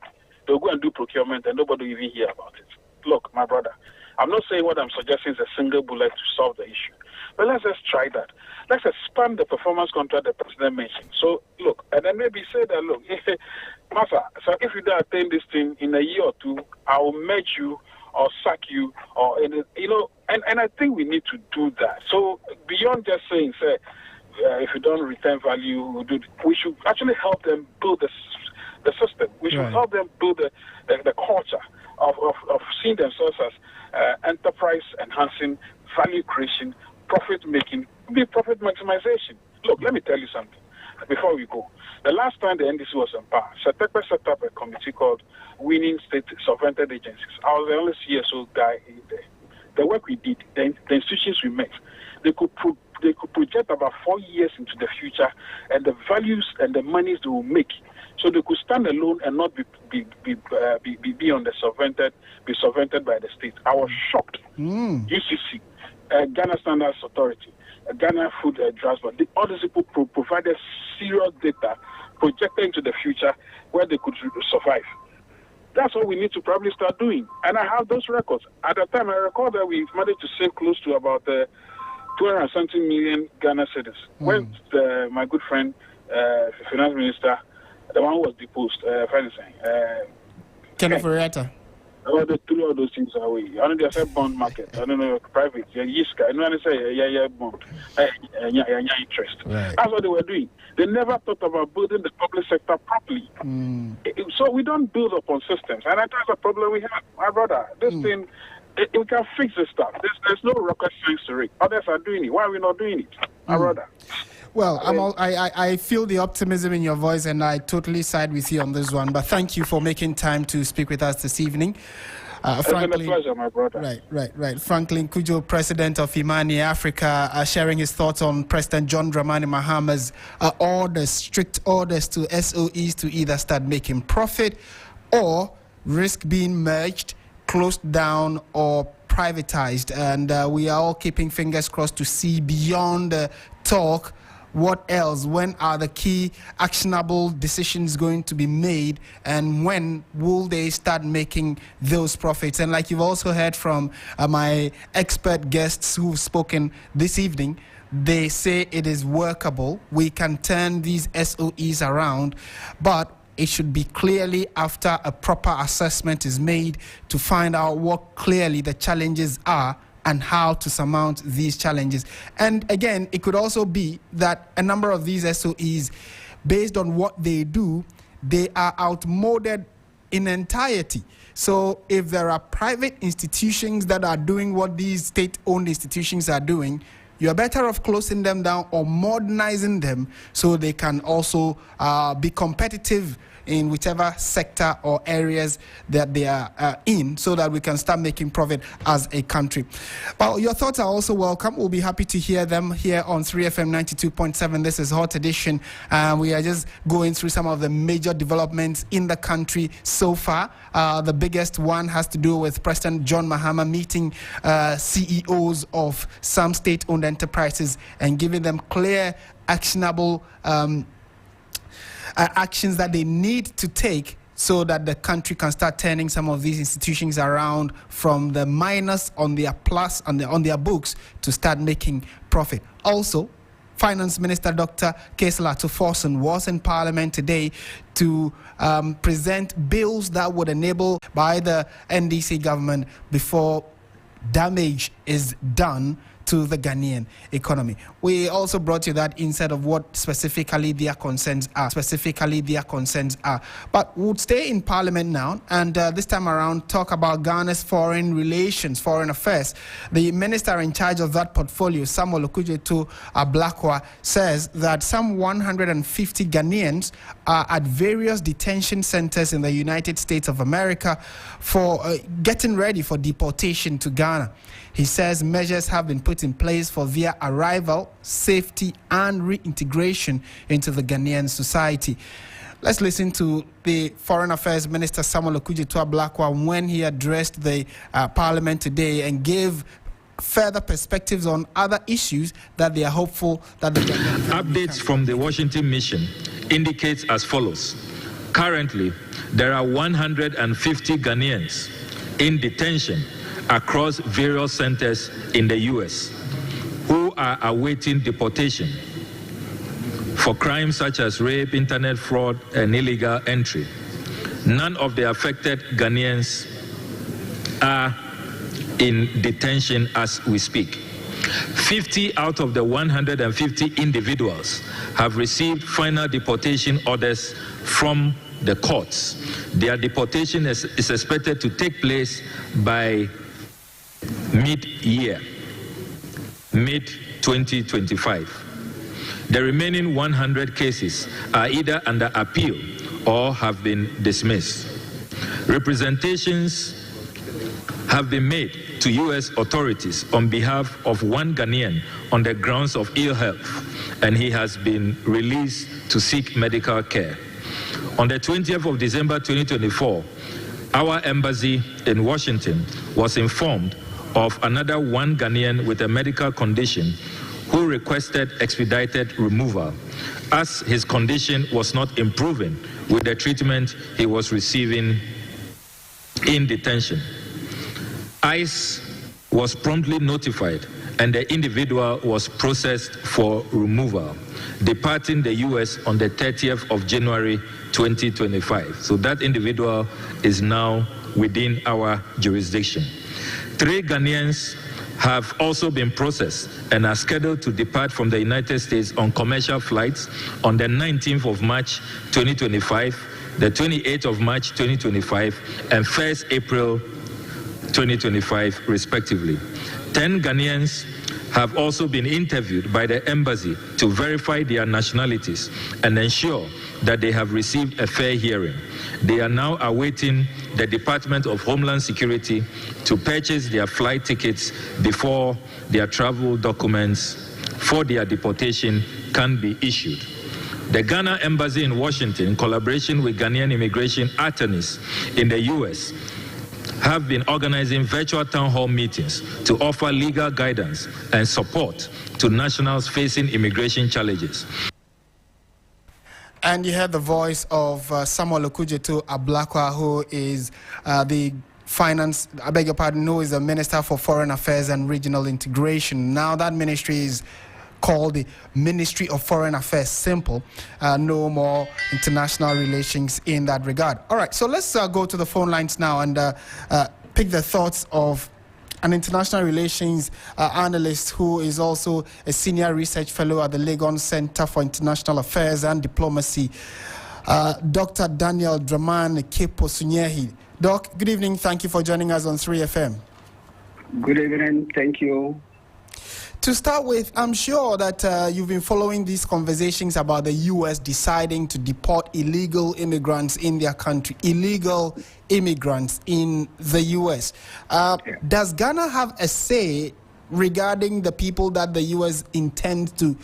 They'll go and do procurement and nobody will even hear about it. Look, my brother, I'm not saying what I'm suggesting is a single bullet to solve the issue. But let's just try that. Let's expand the performance contract the president mentioned. So, look, and then maybe say that, look, Master, so if you don't attain this thing in a year or two, I will merge you or sack you, or, and I think we need to do that. So, beyond just saying, say, if you don't return value, we should actually help them build the system. We should help them build the culture of seeing themselves as enterprise enhancing, value creation, profit making, profit maximization. Look, let me tell you something before we go. The last time the NDC was in power, Satekpe set up a committee called Winning State Sovereignty Agencies. I was the only CSO guy in there. The work we did, the institutions we met, they could project about 4 years into the future and the values and the monies they will make. So they could stand alone and not be on the sovereignted by the state. I was shocked. UCC, Ghana Standards Authority, Ghana Food Drugs Board, all these people provided serious data projected into the future where they could survive. That's what we need to probably start doing. And I have those records. At the time, I recall that we managed to save close to about 200-something million Ghana cedis. When my good friend, finance minister, the one who was deposed, Kenneth Oriata. All those things are away. I don't know, say bond market. I don't know, private. I don't say bond. Interest. Right. That's what they were doing. They never thought about building the public sector properly. So we don't build upon systems. And that's a problem we have. My brother, this thing, we can fix this stuff. There's no rocket science to it. Others are doing it. Why are we not doing it? My brother. Well, I feel the optimism in your voice, and I totally side with you on this one. But thank you for making time to speak with us this evening. It's been a pleasure, my brother. Right. Franklin Kujo, President of Imani Africa, sharing his thoughts on President John Dramani Mahama's strict orders to SOEs to either start making profit or risk being merged, closed down, or privatized. And we are all keeping fingers crossed to see beyond the talk. What else? When are the key actionable decisions going to be made, and when will they start making those profits? And like you've also heard from my expert guests who've spoken this evening, they say it is workable. We can turn these SOEs around, but it should be clearly after a proper assessment is made to find out what clearly the challenges are and how to surmount these challenges. And again, it could also be that a number of these SOEs, based on what they do, they are outmoded in entirety. So if there are private institutions that are doing what these state-owned institutions are doing, you're better off closing them down or modernizing them so they can also be competitive in whichever sector or areas that they are in, so that we can start making profit as a country. Well, your thoughts are also welcome. We'll be happy to hear them here on 3FM 92.7. This is Hot Edition. We are just going through some of the major developments in the country so far. The biggest one has to do with President John Mahama meeting CEOs of some state-owned enterprises and giving them clear, actionable actions that they need to take so that the country can start turning some of these institutions around from the minus on their plus on their books to start making profit. Also, Finance Minister Dr. Kesla Tuforson was in Parliament today to present bills that would enable by the NDC government before damage is done to the Ghanaian economy. We also brought you that insight of what specifically their concerns are. But we'll stay in Parliament now, and this time around talk about Ghana's foreign relations, foreign affairs. The minister in charge of that portfolio, Samuel Okudzeto Ablakwa, says that some 150 Ghanaians are at various detention centers in the United States of America for getting ready for deportation to Ghana. He says measures have been put in place for their arrival, safety, and reintegration into the Ghanaian society. Let's listen to the Foreign Affairs Minister Samuel Okudzeto Ablakwa when he addressed the Parliament today and gave further perspectives on other issues that they are hopeful that the updates from the Washington mission indicates as follows. Currently, there are 150 Ghanaians in detention across various centers in the U.S. who are awaiting deportation for crimes such as rape, internet fraud, and illegal entry. None of the affected Ghanaians are in detention as we speak. 50 out of the 150 individuals have received final deportation orders from the courts. Their deportation is expected to take place by mid-year, mid-2025. The remaining 100 cases are either under appeal or have been dismissed. Representations have been made to U.S. authorities on behalf of one Ghanaian on the grounds of ill health, and he has been released to seek medical care. On the 20th of December 2024, our embassy in Washington was informed of another one Ghanaian with a medical condition who requested expedited removal as his condition was not improving with the treatment he was receiving in detention. ICE was promptly notified and the individual was processed for removal, departing the U.S. on the 30th of January 2025. So that individual is now within our jurisdiction. 3 Ghanaians have also been processed and are scheduled to depart from the United States on commercial flights on the 19th of March 2025, the 28th of March 2025, and 1st April 2025, respectively. 10 Ghanaians have also been interviewed by the embassy to verify their nationalities and ensure that they have received a fair hearing. They are now awaiting the Department of Homeland Security to purchase their flight tickets before their travel documents for their deportation can be issued. The Ghana Embassy in Washington, in collaboration with Ghanaian immigration attorneys in the U.S., have been organizing virtual town hall meetings to offer legal guidance and support to nationals facing immigration challenges. And you heard the voice of Samuel Okudzeto Ablakwa, who is the who is the Minister for Foreign Affairs and Regional Integration. Now that ministry is called the Ministry of Foreign Affairs. Simple. No more international relations in that regard. All right, so let's go to the phone lines now and pick the thoughts of an international relations analyst who is also a senior research fellow at the Legon Center for International Affairs and Diplomacy, Dr. Daniel Dramani Kepo-Sunyehi. Doc, good evening. Thank you for joining us on 3FM. Good evening. Thank you. To start with, I'm sure that you've been following these conversations about the U.S. deciding to deport illegal immigrants in their country, illegal immigrants in the U.S. Does Ghana have a say regarding the people that the U.S. intends to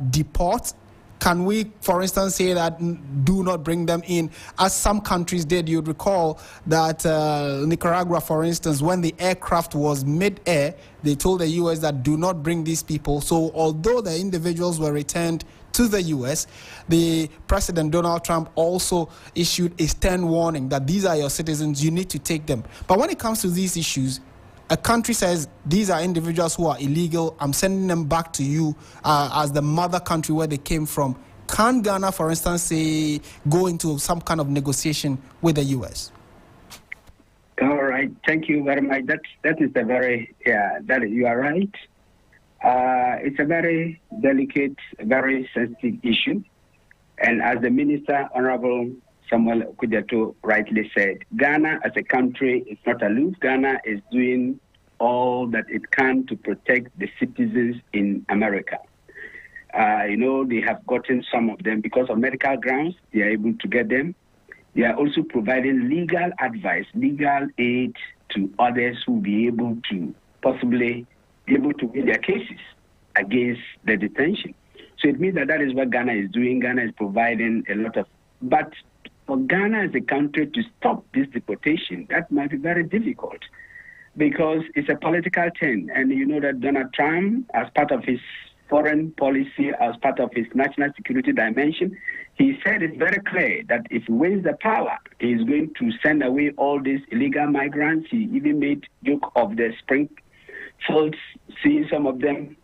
deport? Can we, for instance, say that do not bring them in, as some countries did? You'd recall that Nicaragua, for instance, when the aircraft was mid-air, they told the U.S. that do not bring these people. So although the individuals were returned to the U.S., the President Donald Trump also issued a stern warning that these are your citizens, you need to take them. But when it comes to these issues, a country says, these are individuals who are illegal, I'm sending them back to you as the mother country where they came from. Can Ghana, for instance, say, go into some kind of negotiation with the U.S.? All right. Thank you very much. That is the very, that you are right. It's a very delicate, very sensitive issue. And as the Minister, Honorable Samuel Okudzeto rightly said, Ghana as a country is not aloof. Ghana is doing all that it can to protect the citizens in America. They have gotten some of them because of medical grounds. They are able to get them. They are also providing legal advice, legal aid to others who will be able to possibly be able to win their cases against the detention. So it means that is what Ghana is doing. Ghana is providing a lot of... But for Ghana as a country to stop this deportation, that might be very difficult because it's a political thing. And you know that Donald Trump, as part of his foreign policy, as part of his national security dimension, he said it's very clear that if he wins the power, he is going to send away all these illegal migrants. He even made joke of the Springfields, seeing some of them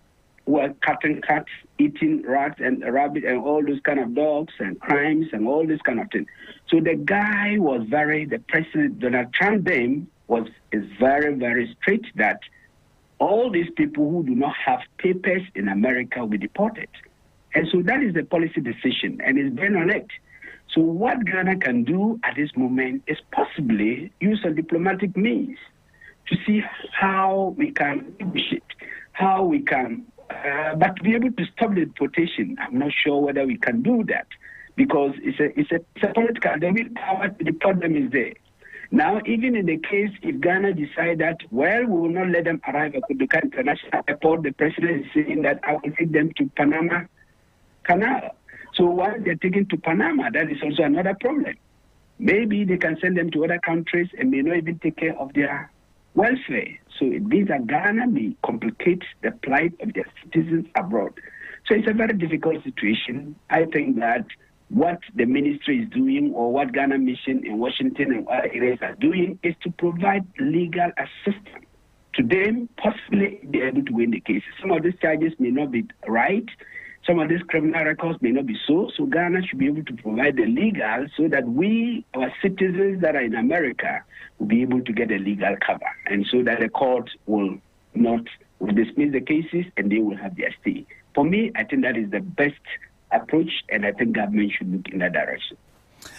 who are cutting cats, eating rats and rabbits and all those kind of dogs and crimes and all this kind of thing. So the guy was the president, Donald Trump then is very, very strict that all these people who do not have papers in America will be deported. And so that is the policy decision, and it's been on it. So what Ghana can do at this moment is possibly use some diplomatic means to see how we can negotiate, how we can, but to be able to stop the deportation, I'm not sure whether we can do that because it's a political, the will power to deport them is there. Now, even in the case, if Ghana decide that, well, we will not let them arrive at Kuduka International Airport, the president is saying that I will take them to Panama Canal. So while they're taken to Panama, that is also another problem. Maybe they can send them to other countries and may not even take care of their welfare. So it means that Ghana may complicate the plight of their citizens abroad. So it's a very difficult situation. I think that what the ministry is doing or what Ghana Mission in Washington and other areas are doing is to provide legal assistance to them, possibly be able to win the cases. Some of these charges may not be right. Some of these criminal records may not be so. So Ghana should be able to provide the legal so that our citizens that are in America, will be able to get a legal cover. And so that the court will dismiss the cases and they will have their stay. For me, I think that is the best approach, and I think government should look in that direction.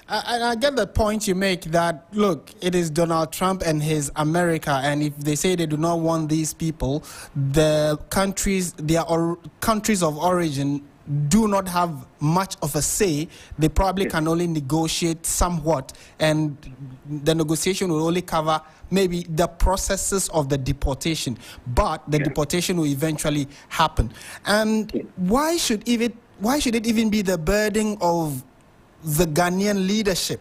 And I get the point you make that, look, it is Donald Trump and his America, and if they say they do not want these people, their countries of origin do not have much of a say. They probably can only negotiate somewhat, and the negotiation will only cover maybe the processes of the deportation, but the deportation will eventually happen. And why should it even be the burden of the Ghanaian leadership?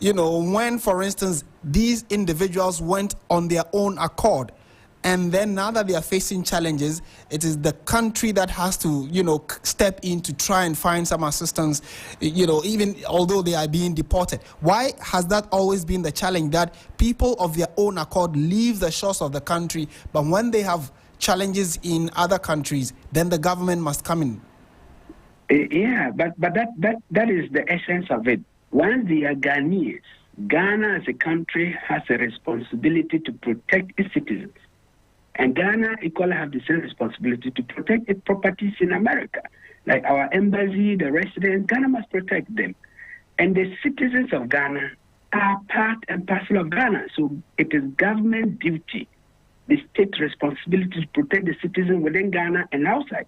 When, for instance, these individuals went on their own accord, and then now that they are facing challenges, it is the country that has to, step in to try and find some assistance, even although they are being deported. Why has that always been the challenge, that people of their own accord leave the shores of the country, but when they have challenges in other countries, then the government must come in? Yeah, but that is the essence of it. Once they are Ghanaians, Ghana as a country has a responsibility to protect its citizens. And Ghana equally have the same responsibility to protect its properties in America. Like our embassy, the residents, Ghana must protect them. And the citizens of Ghana are part and parcel of Ghana. So it is government duty, the state responsibility to protect the citizens within Ghana and outside.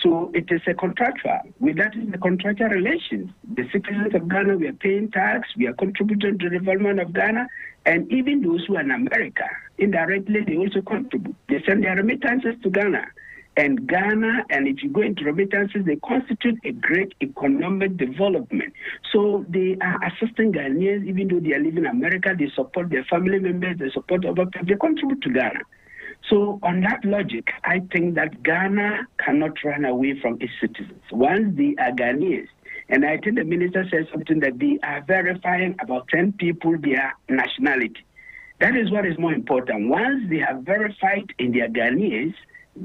So it is a contractual. That is the contractual relations. The citizens of Ghana, we are paying tax, we are contributing to the development of Ghana, and even those who are in America, indirectly, they also contribute. They send their remittances to Ghana. And Ghana, and if you go into remittances, they constitute a great economic development. So they are assisting Ghanaians, even though they are living in America, they support their family members, they support other people, they contribute to Ghana. So on that logic, I think that Ghana cannot run away from its citizens. Once they are Ghanaians, and I think the minister said something that they are verifying about 10 people their nationality. That is what is more important. Once they have verified in their Ghanaians,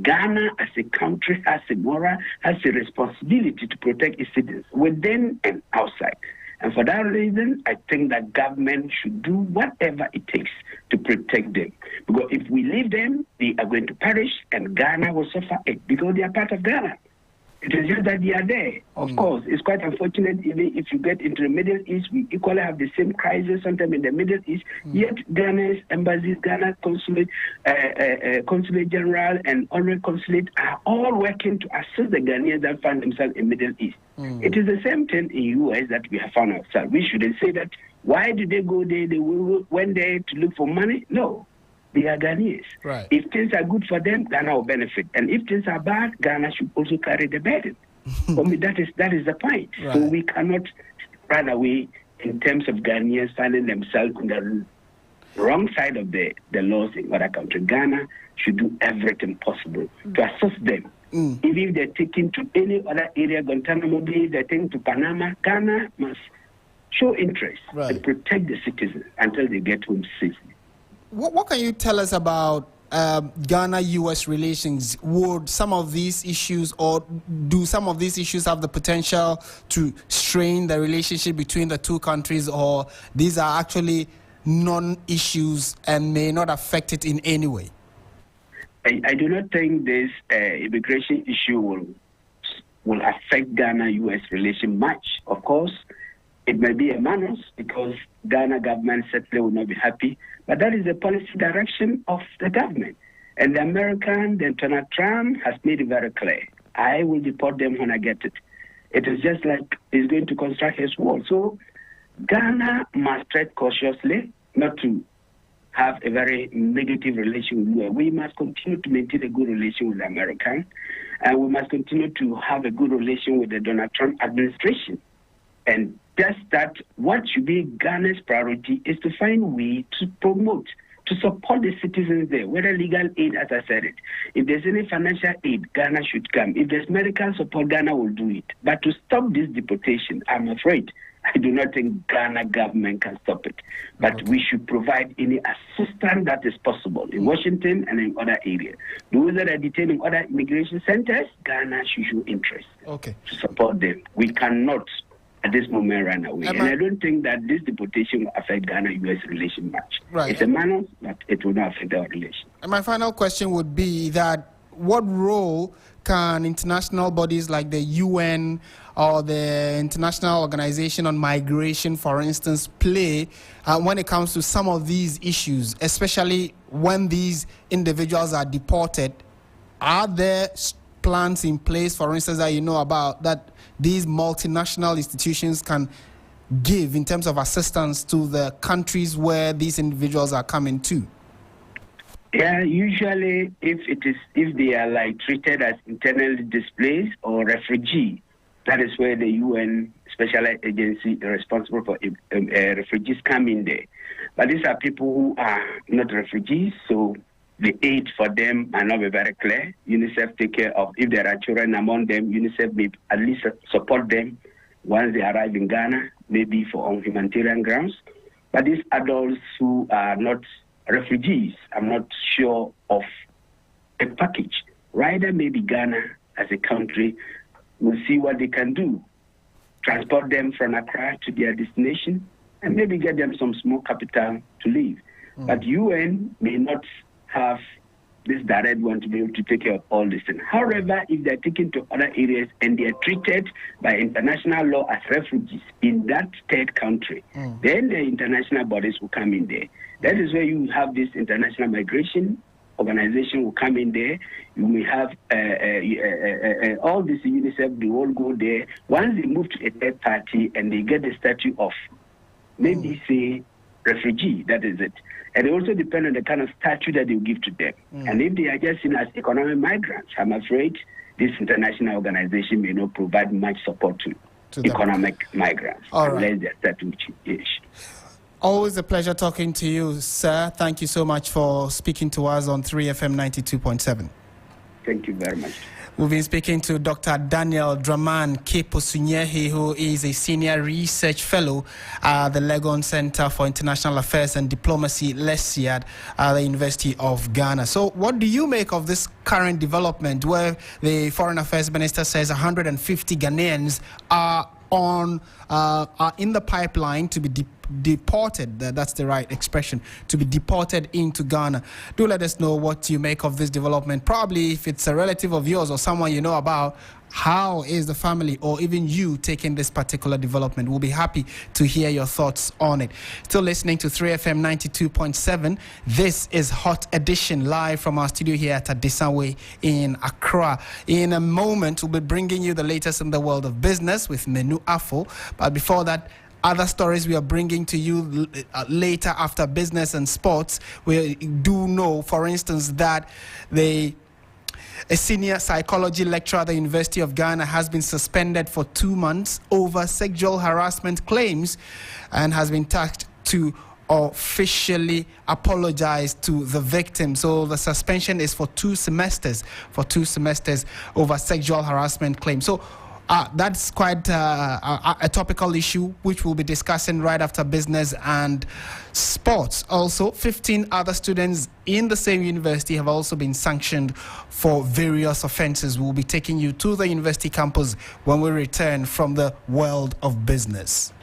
Ghana as a country has a responsibility to protect its citizens within and outside. And for that reason, I think that government should do whatever it takes to protect them. Because if we leave them, they are going to perish, and Ghana will suffer it because they are part of Ghana. It is just that they are there. Of course, it's quite unfortunate even if you get into the Middle East, we equally have the same crisis sometimes in the Middle East, yet Ghana's embassies, Ghana consulate, consulate general and honorary consulate are all working to assist the Ghanaians that find themselves in the Middle East. It is the same thing in U.S. that we have found ourselves. We shouldn't say that, why did they go there? They went there to look for money? No. They are Ghanaians. Right. If things are good for them, Ghana will benefit. And if things are bad, Ghana should also carry the burden. For me, that is the point. Right. So we cannot run away in terms of Ghanaians finding themselves on the wrong side of the laws in other countries. Ghana should do everything possible to assist them. Even if they're taken to any other area, Guantanamo Bay, they're taken to Panama, Ghana must show interest and protect the citizens until they get home safely. What can you tell us about Ghana-U.S. relations? Would some of these issues, or do some of these issues have the potential to strain the relationship between the two countries, or these are actually non-issues and may not affect it in any way? I do not think this immigration issue will affect Ghana-U.S. relation much. Of course, it may be a minus because Ghana government certainly will not be happy, but that is the policy direction of the government. And the Donald Trump has made it very clear. I will deport them when I get it. It is just like he's going to construct his wall. So Ghana must tread cautiously, not to have a very negative relation with US. We must continue to maintain a good relation with the Americans, and we must continue to have a good relation with the Donald Trump administration. And just that, what should be Ghana's priority is to find a way to promote, to support the citizens there, whether legal aid, as I said it. If there's any financial aid, Ghana should come. If there's medical support, Ghana will do it. But to stop this deportation, I'm afraid, I do not think Ghana government can stop it. But we should provide any assistance that is possible in Washington and in other areas. Those that are detained in other immigration centers, Ghana should show interest to support them. We cannot at this moment run away. And I don't think that this deportation will affect Ghana-U.S. relation much. It's a minus, but it will not affect our relation. And my final question would be that what role can international bodies like the UN or the International Organization on Migration, for instance, play when it comes to some of these issues, especially when these individuals are deported? Are there plans in place, for instance, that you know about, that these multinational institutions can give in terms of assistance to the countries where these individuals are coming to? Yeah, usually if they are like treated as internally displaced or refugee, that is where the UN specialized agency responsible for refugees come in there. But these are people who are not refugees, so the aid for them might not be very clear. UNICEF take care of, if there are children among them, UNICEF may at least support them once they arrive in Ghana, maybe on humanitarian grounds. But these adults who are not refugees, I'm not sure of a package. Rather, maybe Ghana as a country will see what they can do. Transport them from Accra to their destination and maybe get them some small capital to live. But UN may not have this direct one to be able to take care of all this things. However, if they're taken to other areas and they're treated by international law as refugees in that third country, then the international bodies will come in there. That is where you have this international migration organization will come in there. You may have all this UNICEF, they all go there. Once they move to a third party and they get the status of maybe say refugee, that is it. And it also depends on the kind of status that they give to them. And if they are just seen as economic migrants, I'm afraid this international organization may not provide much support to economic migrants unless their status changes. Always a pleasure talking to you, sir. Thank you so much for speaking to us on 3FM 92.7. Thank you very much. We've been speaking to Dr. Daniel Draman Keposunyehi, who is a senior research fellow at the Legon Center for International Affairs and Diplomacy, LESIAD, at the University of Ghana. So what do you make of this current development where the Foreign Affairs Minister says 150 Ghanaians are in the pipeline to be deported. That's the right expression, to be deported into Ghana. Do let us know what you make of this development. Probably if it's a relative of yours or someone you know about, how is the family or even you taking this particular development? We'll be happy to hear your thoughts on it. Still listening to 3FM 92.7. This is Hot Edition live from our studio here at Adisanwe in Accra. In a moment, we'll be bringing you the latest in the world of business with Menu Afo. But before that, other stories we are bringing to you later after business and sports. We do know, for instance, that a senior psychology lecturer at the University of Ghana has been suspended for 2 months over sexual harassment claims and has been tasked to officially apologize to the victim. So the suspension is for 2 semesters over sexual harassment claims. So that's quite a topical issue, which we'll be discussing right after business and sports. Also, 15 other students in the same university have also been sanctioned for various offenses. We'll be taking you to the university campus when we return from the world of business.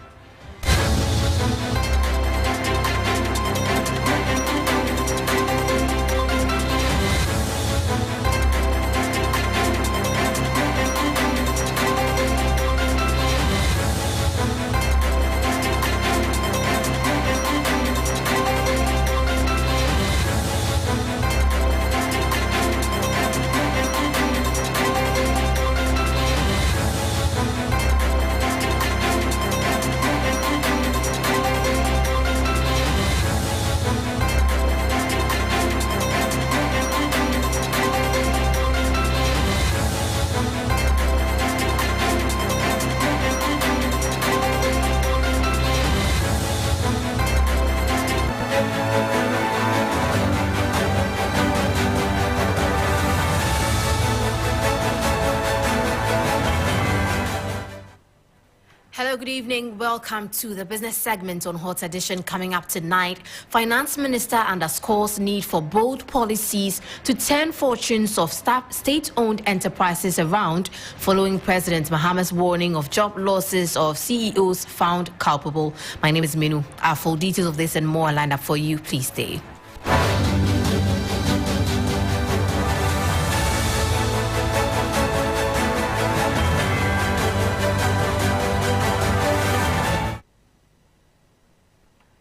Good evening. Welcome to the business segment on Hot Edition. Coming up tonight, Finance Minister underscores need for bold policies to turn fortunes of state-owned enterprises around following President Mahama's warning of job losses of CEOs found culpable. My name is Menu Afo. Details of this and more are lined up for you. Please stay.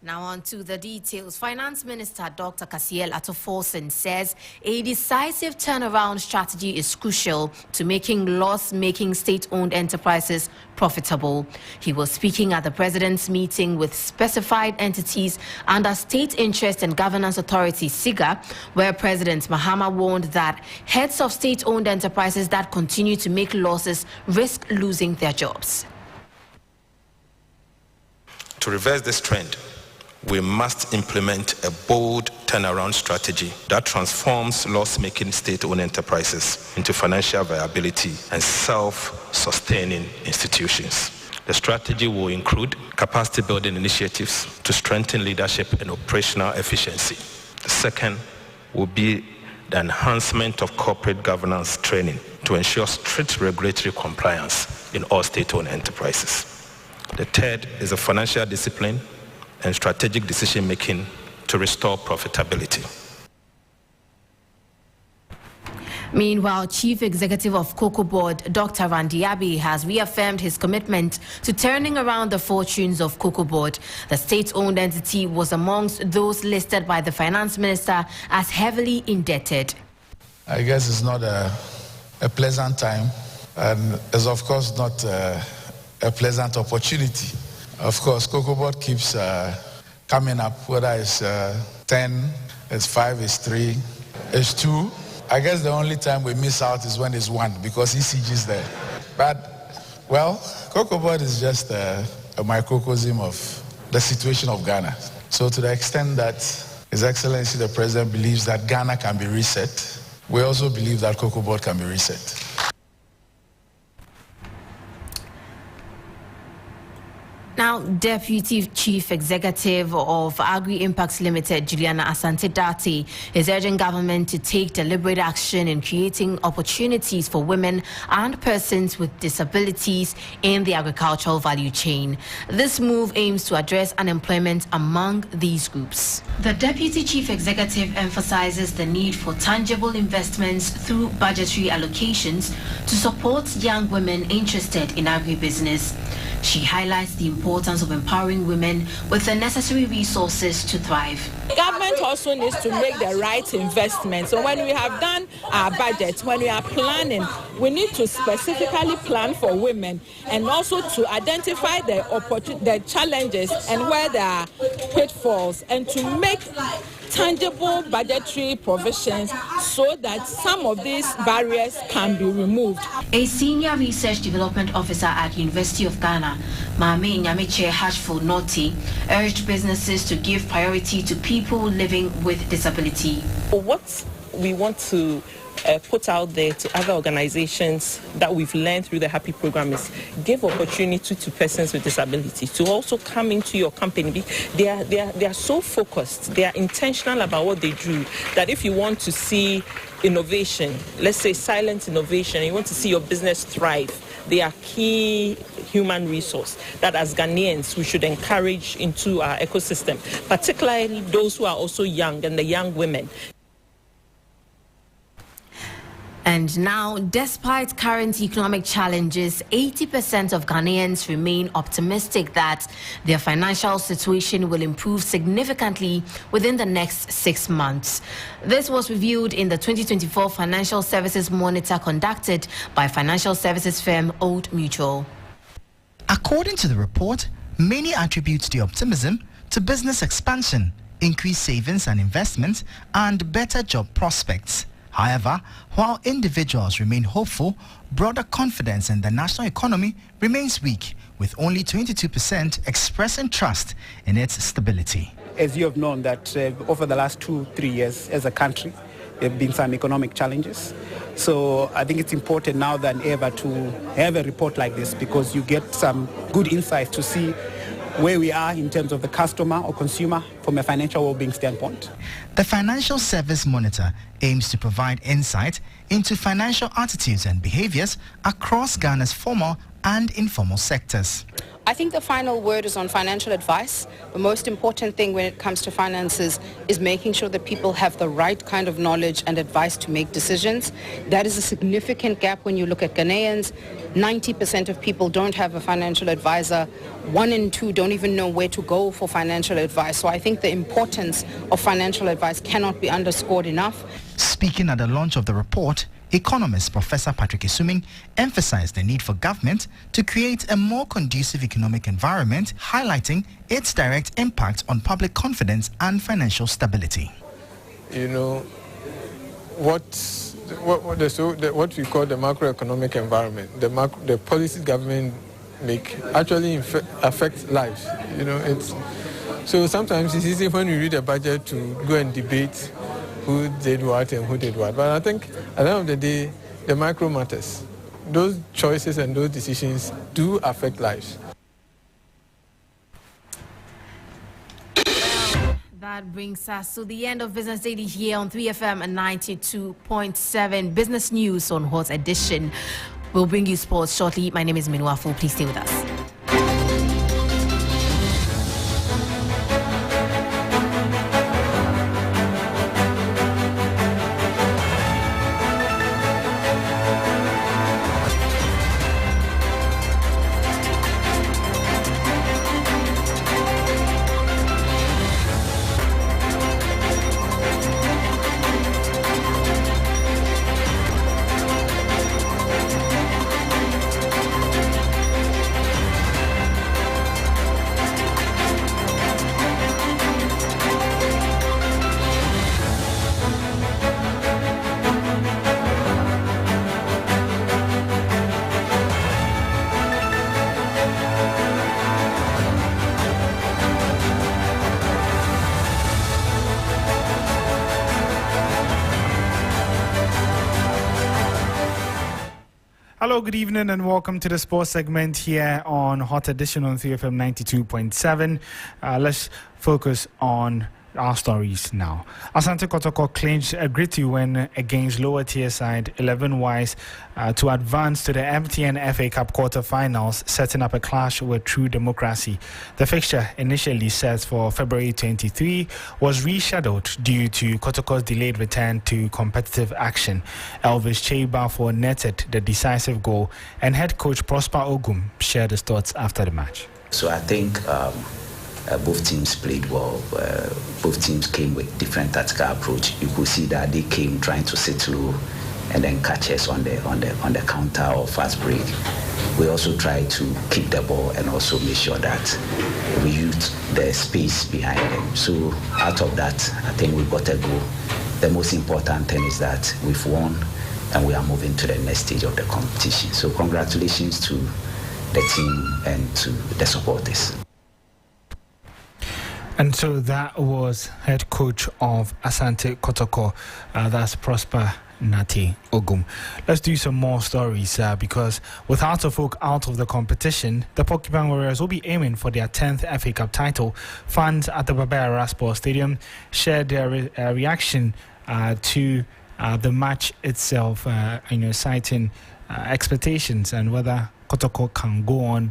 Now on to the details. Finance Minister Dr. Kasiel Atoforsen says a decisive turnaround strategy is crucial to making loss-making state-owned enterprises profitable. He was speaking at the President's meeting with specified entities under State Interest and Governance Authority, SIGA, where President Mahama warned that heads of state-owned enterprises that continue to make losses risk losing their jobs. To reverse this trend, we must implement a bold turnaround strategy that transforms loss-making state-owned enterprises into financial viability and self-sustaining institutions. The strategy will include capacity-building initiatives to strengthen leadership and operational efficiency. The second will be the enhancement of corporate governance training to ensure strict regulatory compliance in all state-owned enterprises. The third is the financial discipline and strategic decision-making to restore profitability. Meanwhile, Chief Executive of Cocoa Board, Dr. Randy Abbey, has reaffirmed his commitment to turning around the fortunes of Cocoa Board. The state-owned entity was amongst those listed by the Finance Minister as heavily indebted. I guess it's not a pleasant time, and it's of course not a pleasant opportunity. Of course, Cocoa Board keeps coming up, whether it's 10, it's 5, it's 3, it's 2. I guess the only time we miss out is when it's 1, because ECG is there. But, well, Cocoa Board is just a microcosm of the situation of Ghana. So to the extent that His Excellency the President believes that Ghana can be reset, we also believe that Cocoa Board can be reset. Now, Deputy Chief Executive of Agri-Impacts Limited, Juliana Asante Dartey, is urging government to take deliberate action in creating opportunities for women and persons with disabilities in the agricultural value chain. This move aims to address unemployment among these groups. The Deputy Chief Executive emphasizes the need for tangible investments through budgetary allocations to support young women interested in agribusiness. She highlights the importance of empowering women with the necessary resources to thrive. Government also needs to make the right investments. So when we have done our budget, when we are planning, we need to specifically plan for women and also to identify the challenges and where there are pitfalls and to make tangible budgetary provisions so that some of these barriers can be removed. A senior research development officer at University of Ghana, Mame Nyameche Hashful Noti, urged businesses to give priority to people living with disability. What we want to put out there to other organizations that we've learned through the Happy program is give opportunity to persons with disabilities to also come into your company. They are so focused, they are intentional about what they do, that if you want to see innovation, let's say silent innovation, you want to see your business thrive, they are key human resource that as Ghanaians we should encourage into our ecosystem, particularly those who are also young and the young women. And now, despite current economic challenges, 80% of Ghanaians remain optimistic that their financial situation will improve significantly within the next 6 months. This was revealed in the 2024 Financial Services Monitor conducted by financial services firm Old Mutual. According to the report, many attribute the optimism to business expansion, increased savings and investments, and better job prospects. However, while individuals remain hopeful, broader confidence in the national economy remains weak, with only 22% expressing trust in its stability. As you have known that over the last 2-3 years as a country, there have been some economic challenges. So I think it's important now than ever to have a report like this, because you get some good insight to see where we are in terms of the customer or consumer from a financial well-being standpoint. The Financial Service Monitor aims to provide insight into financial attitudes and behaviors across Ghana's formal and informal sectors. I think the final word is on financial advice. The most important thing when it comes to finances is making sure that people have the right kind of knowledge and advice to make decisions. That is a significant gap when you look at Ghanaians. 90% of people don't have a financial advisor. 1 in 2 don't even know where to go for financial advice. So I think the importance of financial advice cannot be underscored enough. Speaking at the launch of the report, economist Professor Patrick Isuming emphasized the need for government to create a more conducive economic environment, highlighting its direct impact on public confidence and financial stability. You know, what we call the macroeconomic environment, the policies government make actually affect lives. You know, so sometimes it's easy when you read a budget to go and debate who did what and who did what. But I think at the end of the day, the micro matters. Those choices and those decisions do affect lives. That brings us to the end of Business Daily here on 3FM and 92.7 Business News on Hot Edition. We'll bring you sports shortly. My name is Minuafu. Please stay with us. Hello, good evening, and welcome to the sports segment here on Hot Edition on 3FM 92.7. Let's focus on our stories now. Asante Kotoko clinched a gritty win against lower tier side 11-wise to advance to the MTN FA Cup quarter-finals, setting up a clash with True Democracy. The fixture, initially set for February 23, was rescheduled due to Kotoko's delayed return to competitive action. Elvis Cheibafor netted the decisive goal, and head coach Prosper Ogum shared his thoughts after the match. So I think both teams played well. Both teams came with different tactical approach. You could see that they came trying to sit low and then catch us on the counter or fast break. We also tried to keep the ball and also make sure that we used the space behind them. So out of that, I think we got a goal. The most important thing is that we've won and we are moving to the next stage of the competition. So congratulations to the team and to the supporters. And so that was head coach of Asante Kotoko, that's Prosper Nati Ogum. Let's do some more stories because with Heart of Oak out of the competition, the Porcupine Warriors will be aiming for their 10th FA Cup title. Fans at the Babaya Sports Stadium shared their reaction to the match itself, citing expectations and whether Kotoko can go on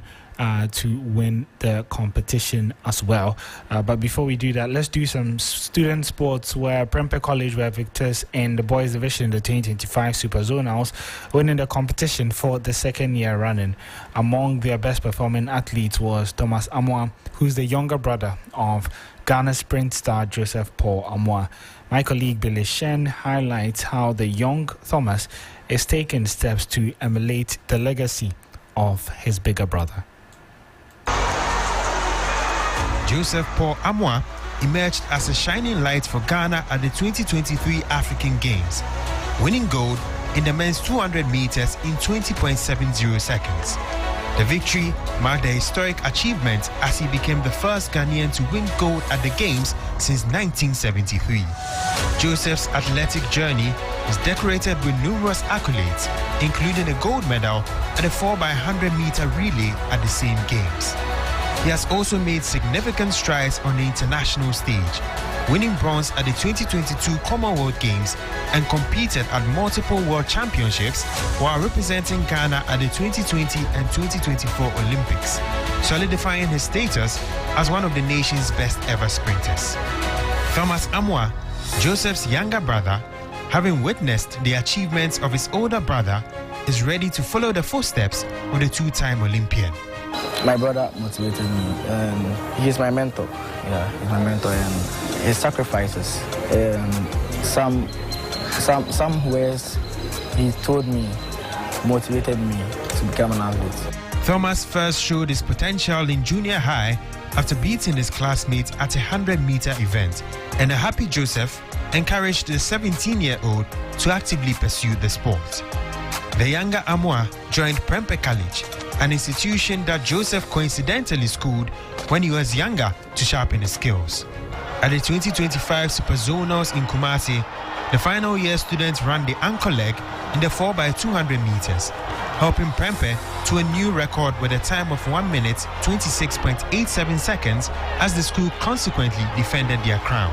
to win the competition as well. But before we do that, let's do some student sports where Prempeh College were victors in the boys division in the 2025 Super Zonals, winning the competition for the second year running. Among their best performing athletes was Thomas Amoah, who's the younger brother of Ghana sprint star Joseph Paul Amoah. My colleague Billy Shen highlights how the young Thomas is taking steps to emulate the legacy of his bigger brother. Joseph Paul Amoah emerged as a shining light for Ghana at the 2023 African Games, winning gold in the men's 200 meters in 20.70 seconds. The victory marked a historic achievement as he became the first Ghanaian to win gold at the Games since 1973. Joseph's athletic journey is decorated with numerous accolades, including a gold medal at the 4x100 meter relay at the same Games. He has also made significant strides on the international stage, winning bronze at the 2022 Commonwealth Games and competed at multiple World Championships while representing Ghana at the 2020 and 2024 Olympics, solidifying his status as one of the nation's best ever sprinters. Thomas Amoah, Joseph's younger brother, having witnessed the achievements of his older brother, is ready to follow the footsteps of the two-time Olympian. My brother motivated me, and he's my mentor. Yeah, he's my mentor, and his sacrifices. Some ways he told me, motivated me to become an athlete. Thomas first showed his potential in junior high after beating his classmates at a 100-meter event, and a happy Joseph encouraged the 17-year-old to actively pursue the sport. The younger Amoah joined Prempeh College, an institution that Joseph coincidentally schooled when he was younger to sharpen his skills. At the 2025 Super Zonals in Kumasi, the final year students ran the anchor leg in the 4x200 meters, helping Prempeh to a new record with a time of 1 minute 26.87 seconds as the school consequently defended their crown.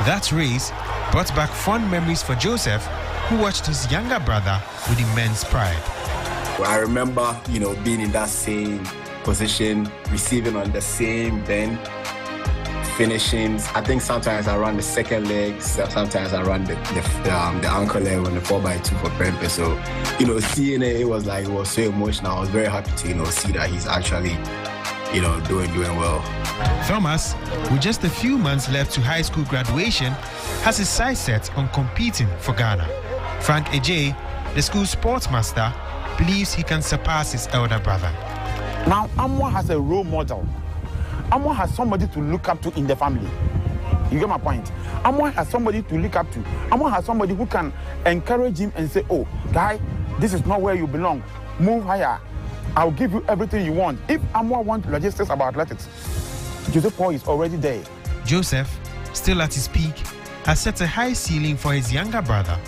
That race brought back fond memories for Joseph, who watched his younger brother with immense pride. I remember, being in that same position, receiving on the same bend, finishing. I think sometimes I run the second leg, sometimes I run the ankle leg on the 4x2 for Prempeh. So, seeing it was so emotional. I was very happy to, see that he's actually, doing well. Thomas, with just a few months left to high school graduation, has his sights set on competing for Ghana. Frank Ejay, the school sportsmaster, believes he can surpass his elder brother. Now, Amoah has a role model. Amoah has somebody to look up to in the family. You get my point? Amoah has somebody to look up to. Amoah has somebody who can encourage him and say, oh, guy, this is not where you belong. Move higher. I'll give you everything you want. If Amoah wants logistics about athletics, Joseph Paul is already there. Joseph, still at his peak, has set a high ceiling for his younger brother,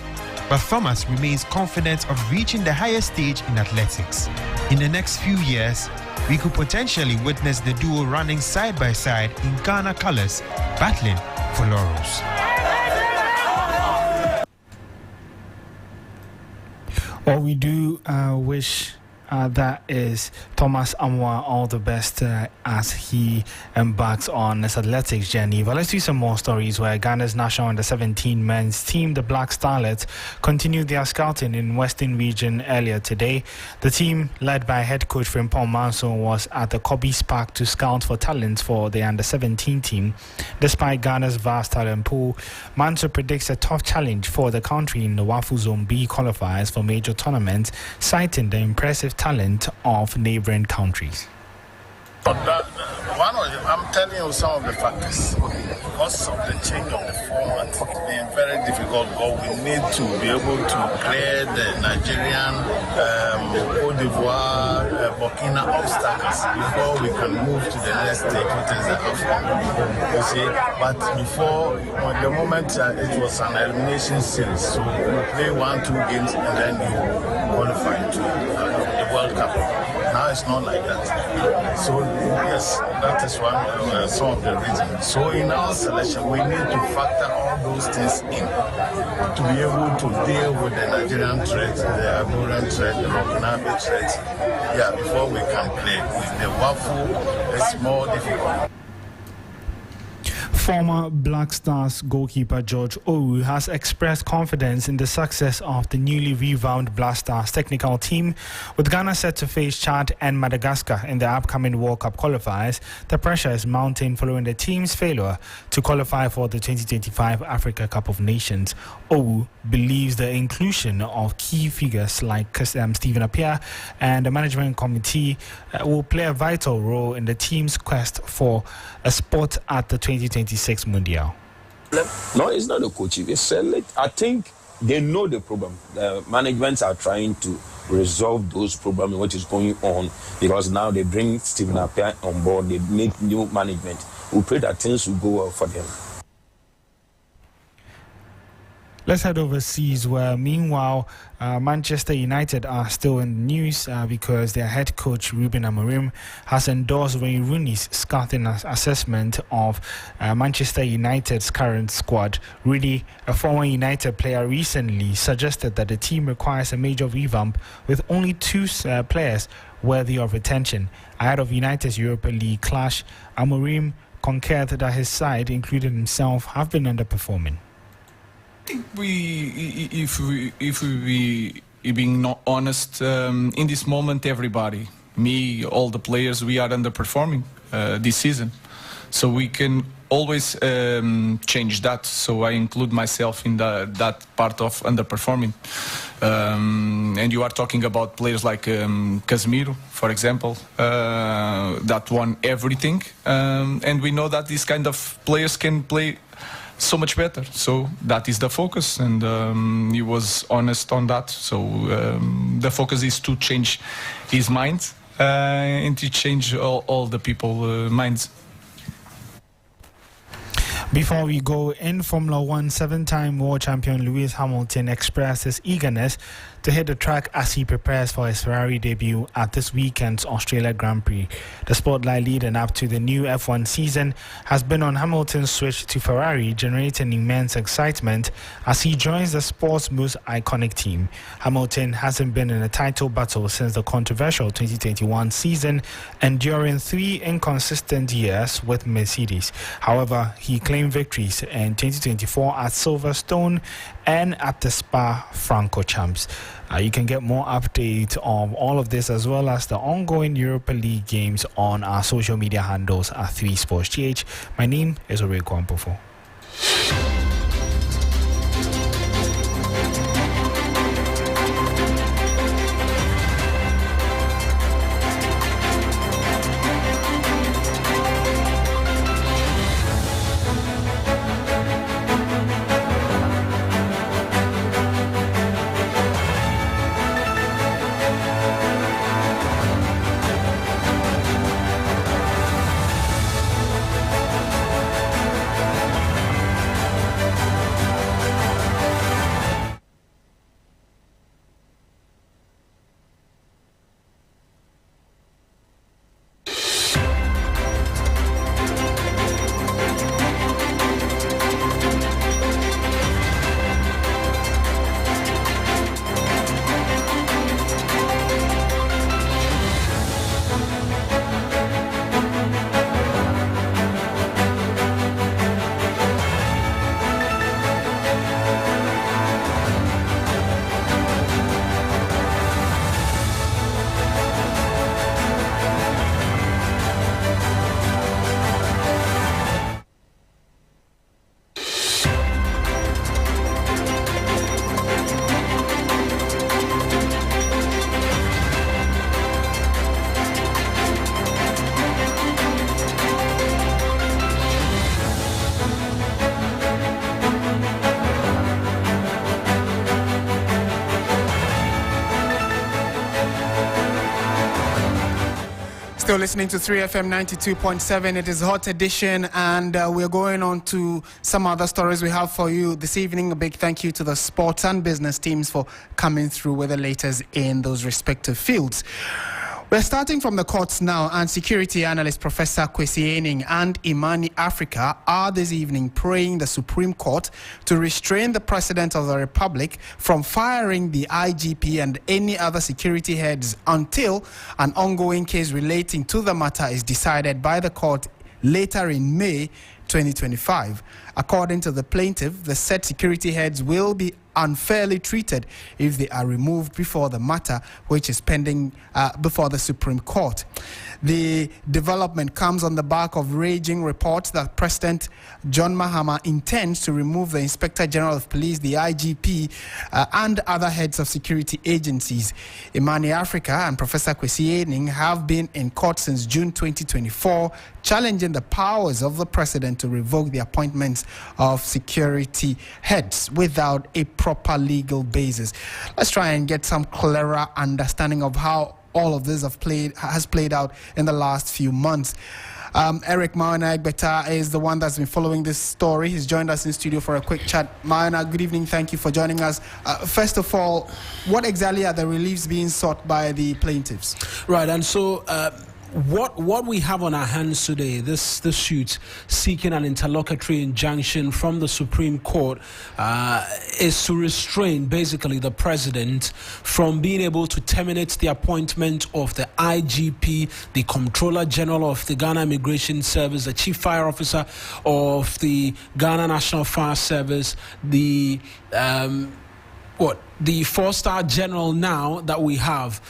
but Thomas remains confident of reaching the highest stage in athletics. In the next few years, we could potentially witness the duo running side by side in Ghana colors, battling for laurels. What we do wish that is Thomas Amoah all the best as he embarks on his athletics journey. But let's do some more stories where Ghana's national under-17 men's team, the Black Starlets, continued their scouting in Western Region earlier today. The team, led by head coach Frimpong Manso, was at the Kobe's Park to scout for talents for the under-17 team. Despite Ghana's vast talent pool, Manso predicts a tough challenge for the country in the WAFU Zone B qualifiers for major tournaments, citing the impressive talent of neighboring countries. I'm telling you some of the factors. Because of the change of the format, it's been very difficult, but we need to be able to clear the Nigerian, Côte d'Ivoire, Burkina obstacles before we can move to the next stage, which is the AFCON. You see, but before, at the moment, it was an elimination series. So you play 1-2 games and then you qualify to the World Cup. Now it's not like that. So yes, that is one some of the reasons. So in our selection, we need to factor all those things in to be able to deal with the Nigerian threat, the Ivorian threat, the Burkina threat. Yeah, before we can play. With the WAFU, it's more difficult. Former Black Stars goalkeeper George Owu has expressed confidence in the success of the newly revamped Black Stars technical team. With Ghana set to face Chad and Madagascar in the upcoming World Cup qualifiers, the pressure is mounting following the team's failure to qualify for the 2025 Africa Cup of Nations. Owu believes the inclusion of key figures like Stephen Appiah and the management committee will play a vital role in the team's quest for a spot at the 2026 Mundial. No, it's not the coach. I think they know the problem. The management are trying to resolve those problems, what is going on, because now they bring Stephen Appiah on board, they make new management. We pray that things will go well for them. Let's head overseas where, meanwhile, Manchester United are still in the news because their head coach, Ruben Amorim, has endorsed Wayne Rooney's scathing assessment of Manchester United's current squad. Rooney, a former United player, recently suggested that the team requires a major revamp with only two players worthy of retention. Ahead of United's Europa League clash, Amorim concurred that his side, including himself, have been underperforming. If we being not honest, in this moment, everybody, me, all the players, we are underperforming this season. So we can always change that. So I include myself in that part of underperforming. And you are talking about players like Casemiro, for example, that won everything. And we know that these kind of players can play so much better. So that is the focus, and he was honest on that. So the focus is to change his mind and to change all the people's minds. Before we go, in Formula One, seven-time world champion Lewis Hamilton expressed his eagerness to hit the track as he prepares for his Ferrari debut at this weekend's Australia Grand Prix. The spotlight leading up to the new F1 season has been on Hamilton's switch to Ferrari, generating immense excitement as he joins the sport's most iconic team. Hamilton hasn't been in a title battle since the controversial 2021 season, enduring 3 inconsistent years with Mercedes. However, he claimed victories in 2024 at Silverstone and at the Spa-Francorchamps. You can get more updates on all of this as well as the ongoing Europa League games on our social media handles at 3SportsGH. My name is Ore Kwampofo. Still listening to 3FM 92.7. It is Hot Edition, and we're going on to some other stories we have for you this evening. A big thank you to the sports and business teams for coming through with the latest in those respective fields. We're starting from the courts now, and security analyst Professor Kwesi Ening and Imani Africa are this evening praying the Supreme Court to restrain the President of the Republic from firing the IGP and any other security heads until an ongoing case relating to the matter is decided by the court later in May 2025. According to the plaintiff, the said security heads will be unfairly treated if they are removed before the matter, which is pending before the Supreme Court. The development comes on the back of raging reports that President John Mahama intends to remove the Inspector General of Police, the IGP, and other heads of security agencies. Imani Africa and Professor Kwesi Ening have been in court since June 2024, challenging the powers of the President to revoke the appointments of security heads without a proper legal basis. Let's try and get some clearer understanding of how all of this has played out in the last few months. Eric Mawana is the one that's been following this story. He's joined us in studio for a quick chat. Mawana, good evening. Thank you for joining us. First of all, what exactly are the reliefs being sought by the plaintiffs? Right, and so what we have on our hands today, this suit seeking an interlocutory injunction from the Supreme Court, is to restrain basically the president from being able to terminate the appointment of the IGP, the Comptroller General of the Ghana Immigration Service, the Chief Fire Officer of the Ghana National Fire Service, the four-star general now that we have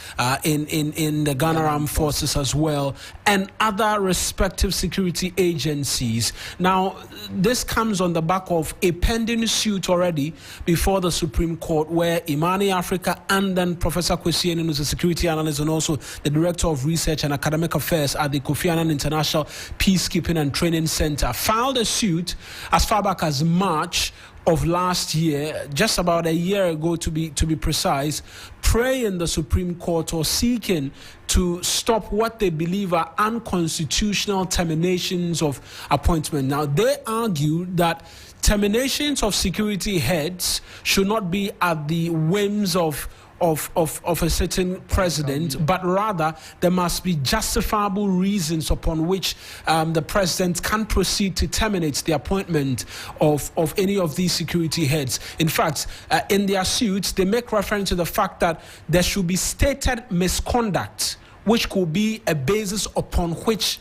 in the Ghana Armed Forces as well, and other respective security agencies. Now, this comes on the back of a pending suit already before the Supreme Court, where Imani Africa and then Professor Kwesi Ening, who's a security analyst and also the Director of Research and Academic Affairs at the Kofi Annan International Peacekeeping and Training Center, filed a suit as far back as March of last year, just about a year ago to be precise, praying the Supreme Court or seeking to stop what they believe are unconstitutional terminations of appointment. Now, they argue that terminations of security heads should not be at the whims of a certain president, but rather there must be justifiable reasons upon which the president can proceed to terminate the appointment of any of these security heads. In fact, in their suits, they make reference to the fact that there should be stated misconduct, which could be a basis upon which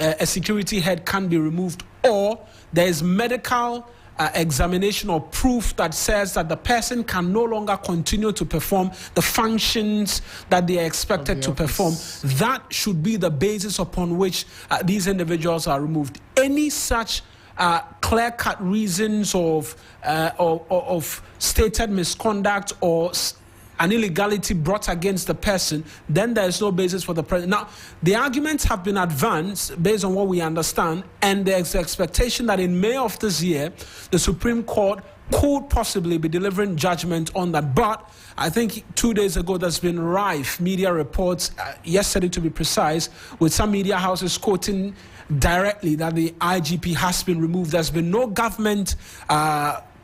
a security head can be removed, or there is medical examination or proof that says that the person can no longer continue to perform the functions that they are expected to perform. That should be the basis upon which these individuals are removed. Any such clear-cut reasons of stated misconduct or an illegality brought against the person, then there is no basis for the president. Now, the arguments have been advanced based on what we understand, and there's expectation that in May of this year, the Supreme Court could possibly be delivering judgment on that. But I think 2 days ago, there's been rife media reports, yesterday to be precise, with some media houses quoting directly that the IGP has been removed. There's been no government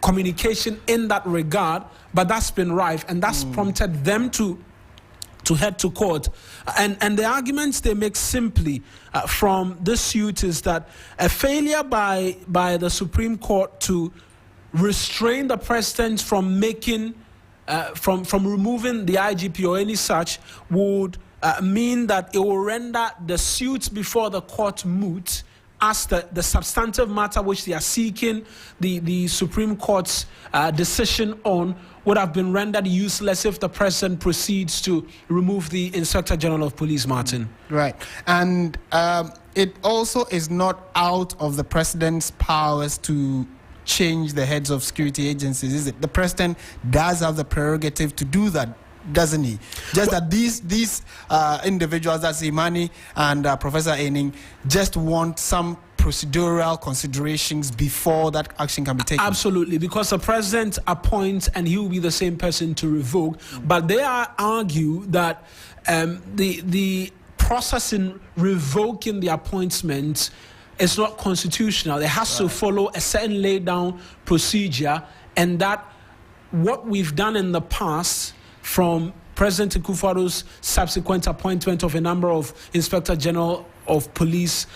communication in that regard, but that's been rife, and that's prompted them to head to court. And the arguments they make simply from this suit is that a failure by the Supreme Court to restrain the president from making from removing the IGP or any such would mean that it will render the suit before the court moot, as the substantive matter which they are seeking the Supreme Court's decision on would have been rendered useless if the president proceeds to remove the Inspector General of Police, Martin. Right. And it also is not out of the president's powers to change the heads of security agencies, is it? The president does have the prerogative to do that, doesn't he? Just that these individuals, that's Imani and Professor Ening, just want some procedural considerations before that action can be taken. Absolutely, because the president appoints and he will be the same person to revoke. But they argue that the process in revoking the appointment is not constitutional. It has to follow a certain laid down procedure, and that what we've done in the past, from President Akufo-Addo's subsequent appointment of a number of Inspector General of Police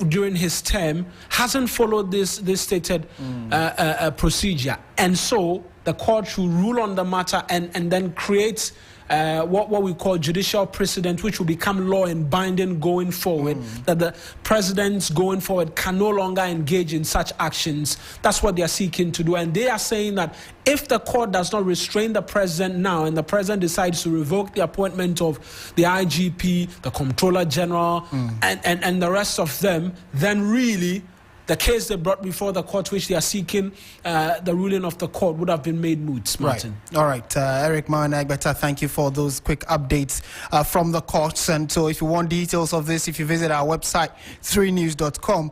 during his term, hasn't followed this stated procedure. And so the court should rule on the matter and then create what we call judicial precedent, which will become law and binding going forward, that the presidents going forward can no longer engage in such actions. That's what they are seeking to do. And they are saying that if the court does not restrain the president now, and the president decides to revoke the appointment of the IGP, the Comptroller General, and the rest of them, then really the case they brought before the court, which they are seeking the ruling of the court, would have been made moot, Martin. Right. All right. Eric Maanagbeta, thank you for those quick updates from the courts. And so if you want details of this, if you visit our website, 3news.com,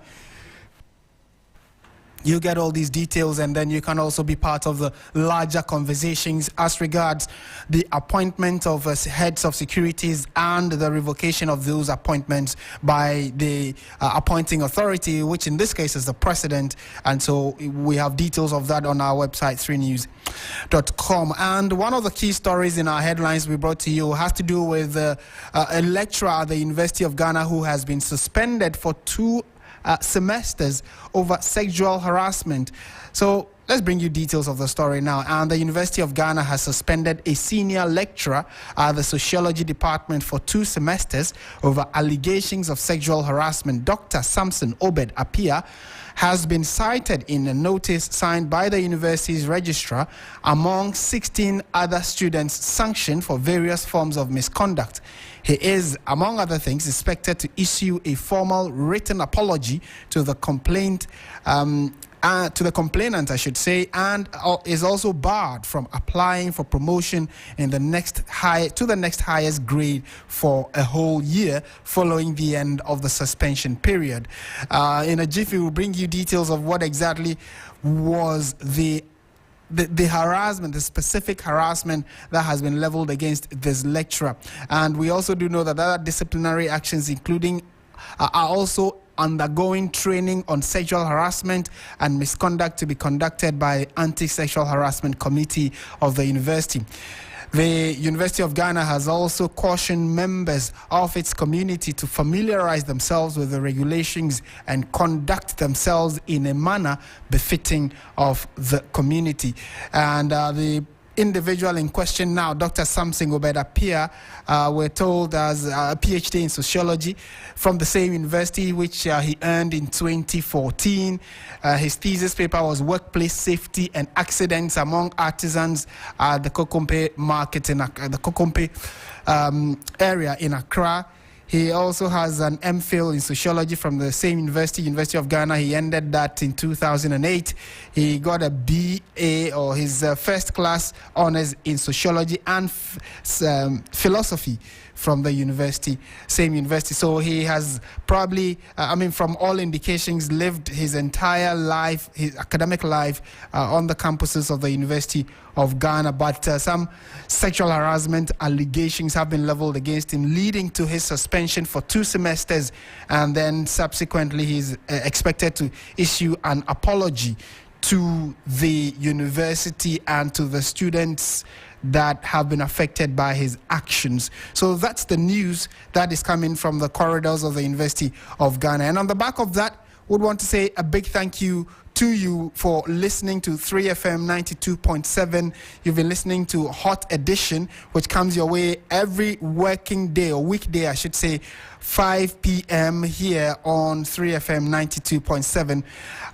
you get all these details, and then you can also be part of the larger conversations as regards the appointment of heads of securities and the revocation of those appointments by the appointing authority, which in this case is the president. And so we have details of that on our website, 3news.com. And one of the key stories in our headlines we brought to you has to do with a lecturer at the University of Ghana who has been suspended for 2 semesters over sexual harassment. So let's bring you details of the story now. And the University of Ghana has suspended a senior lecturer at the sociology department for 2 semesters over allegations of sexual harassment. Dr. Samson Obed Apia has been cited in a notice signed by the university's registrar among 16 other students sanctioned for various forms of misconduct. He is, among other things, expected to issue a formal written apology to the complainant, I should say, and is also barred from applying for promotion in the next highest grade for a whole year following the end of the suspension period. In a jiffy, we'll bring you details of what exactly was the harassment, the specific harassment that has been leveled against this lecturer. And we also do know that other disciplinary actions, including, are also undergoing training on sexual harassment and misconduct to be conducted by Anti-Sexual Harassment Committee of the university. The University of Ghana has also cautioned members of its community to familiarize themselves with the regulations and conduct themselves in a manner befitting of the community. And the individual in question now, Dr. Samson Obed Apia, we're told has a PhD in sociology from the same university, which he earned in 2014. His thesis paper was Workplace Safety and Accidents Among Artisans at the Kokompe Market in the Kokompe area in Accra. He also has an MPhil in sociology from the same university, University of Ghana. He ended that in 2008. He got a BA, or his first class honors in sociology and philosophy from the university, same university. So he has probably, from all indications, lived his entire life, his academic life, on the campuses of the University of Ghana. But some sexual harassment allegations have been leveled against him, leading to his suspension for 2 semesters. And then subsequently, he's expected to issue an apology to the university and to the students that have been affected by his actions. So that's the news that is coming from the corridors of the University of Ghana. And on the back of that, would want to say a big thank you to you for listening to 3FM 92.7. You've been listening to Hot Edition, which comes your way every working day, or weekday, I should say, 5 p.m. here on 3FM 92.7.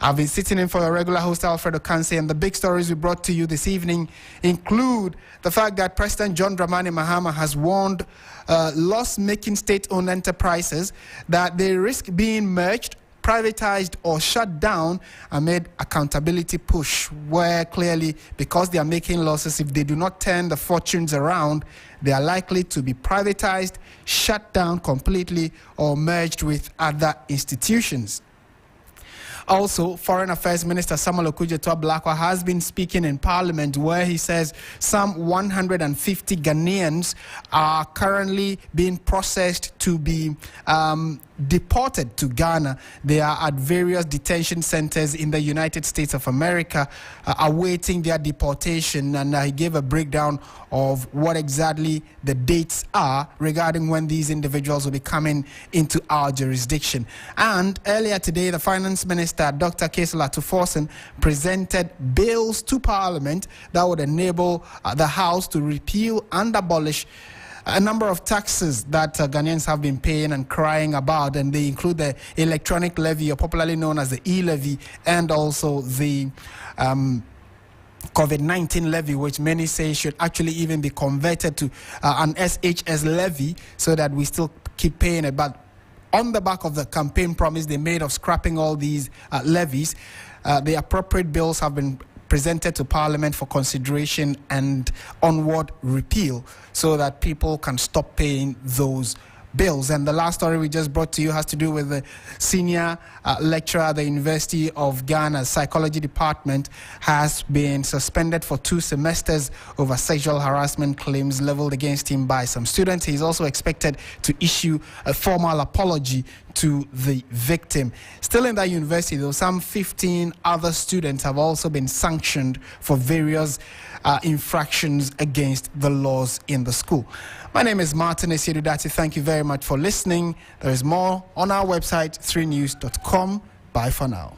I've been sitting in for your regular host, Alfredo Kanse, and the big stories we brought to you this evening include the fact that President John Dramani Mahama has warned loss-making state-owned enterprises that they risk being merged, privatized, or shut down amid accountability push, where clearly, because they are making losses, if they do not turn the fortunes around, they are likely to be privatized, shut down completely, or merged with other institutions. Also, Foreign Affairs Minister Samuel Okudzeto-Ablakwa has been speaking in Parliament, where he says some 150 Ghanaians are currently being processed to be deported to Ghana. They are at various detention centers in the United States of America awaiting their deportation, and he gave a breakdown of what exactly the dates are regarding when these individuals will be coming into our jurisdiction. And earlier today, the Finance Minister, Dr. Kasel Atuforsen, presented bills to Parliament that would enable the House to repeal and abolish a number of taxes that Ghanaians have been paying and crying about, and they include the electronic levy, or popularly known as the e-levy, and also the COVID-19 levy, which many say should actually even be converted to an SHS levy so that we still keep paying it. But on the back of the campaign promise they made of scrapping all these levies, the appropriate bills have been presented to Parliament for consideration and onward repeal so that people can stop paying those bills. And the last story we just brought to you has to do with the senior lecturer at the University of Ghana's Psychology Department has been suspended for 2 semesters over sexual harassment claims leveled against him by some students. He's also expected to issue a formal apology to the victim. Still in that university, though, some 15 other students have also been sanctioned for various infractions against the laws in the school. My name is Martin Asiedu Dartey. Thank you very much for listening. There is more on our website, 3news.com. Bye for now.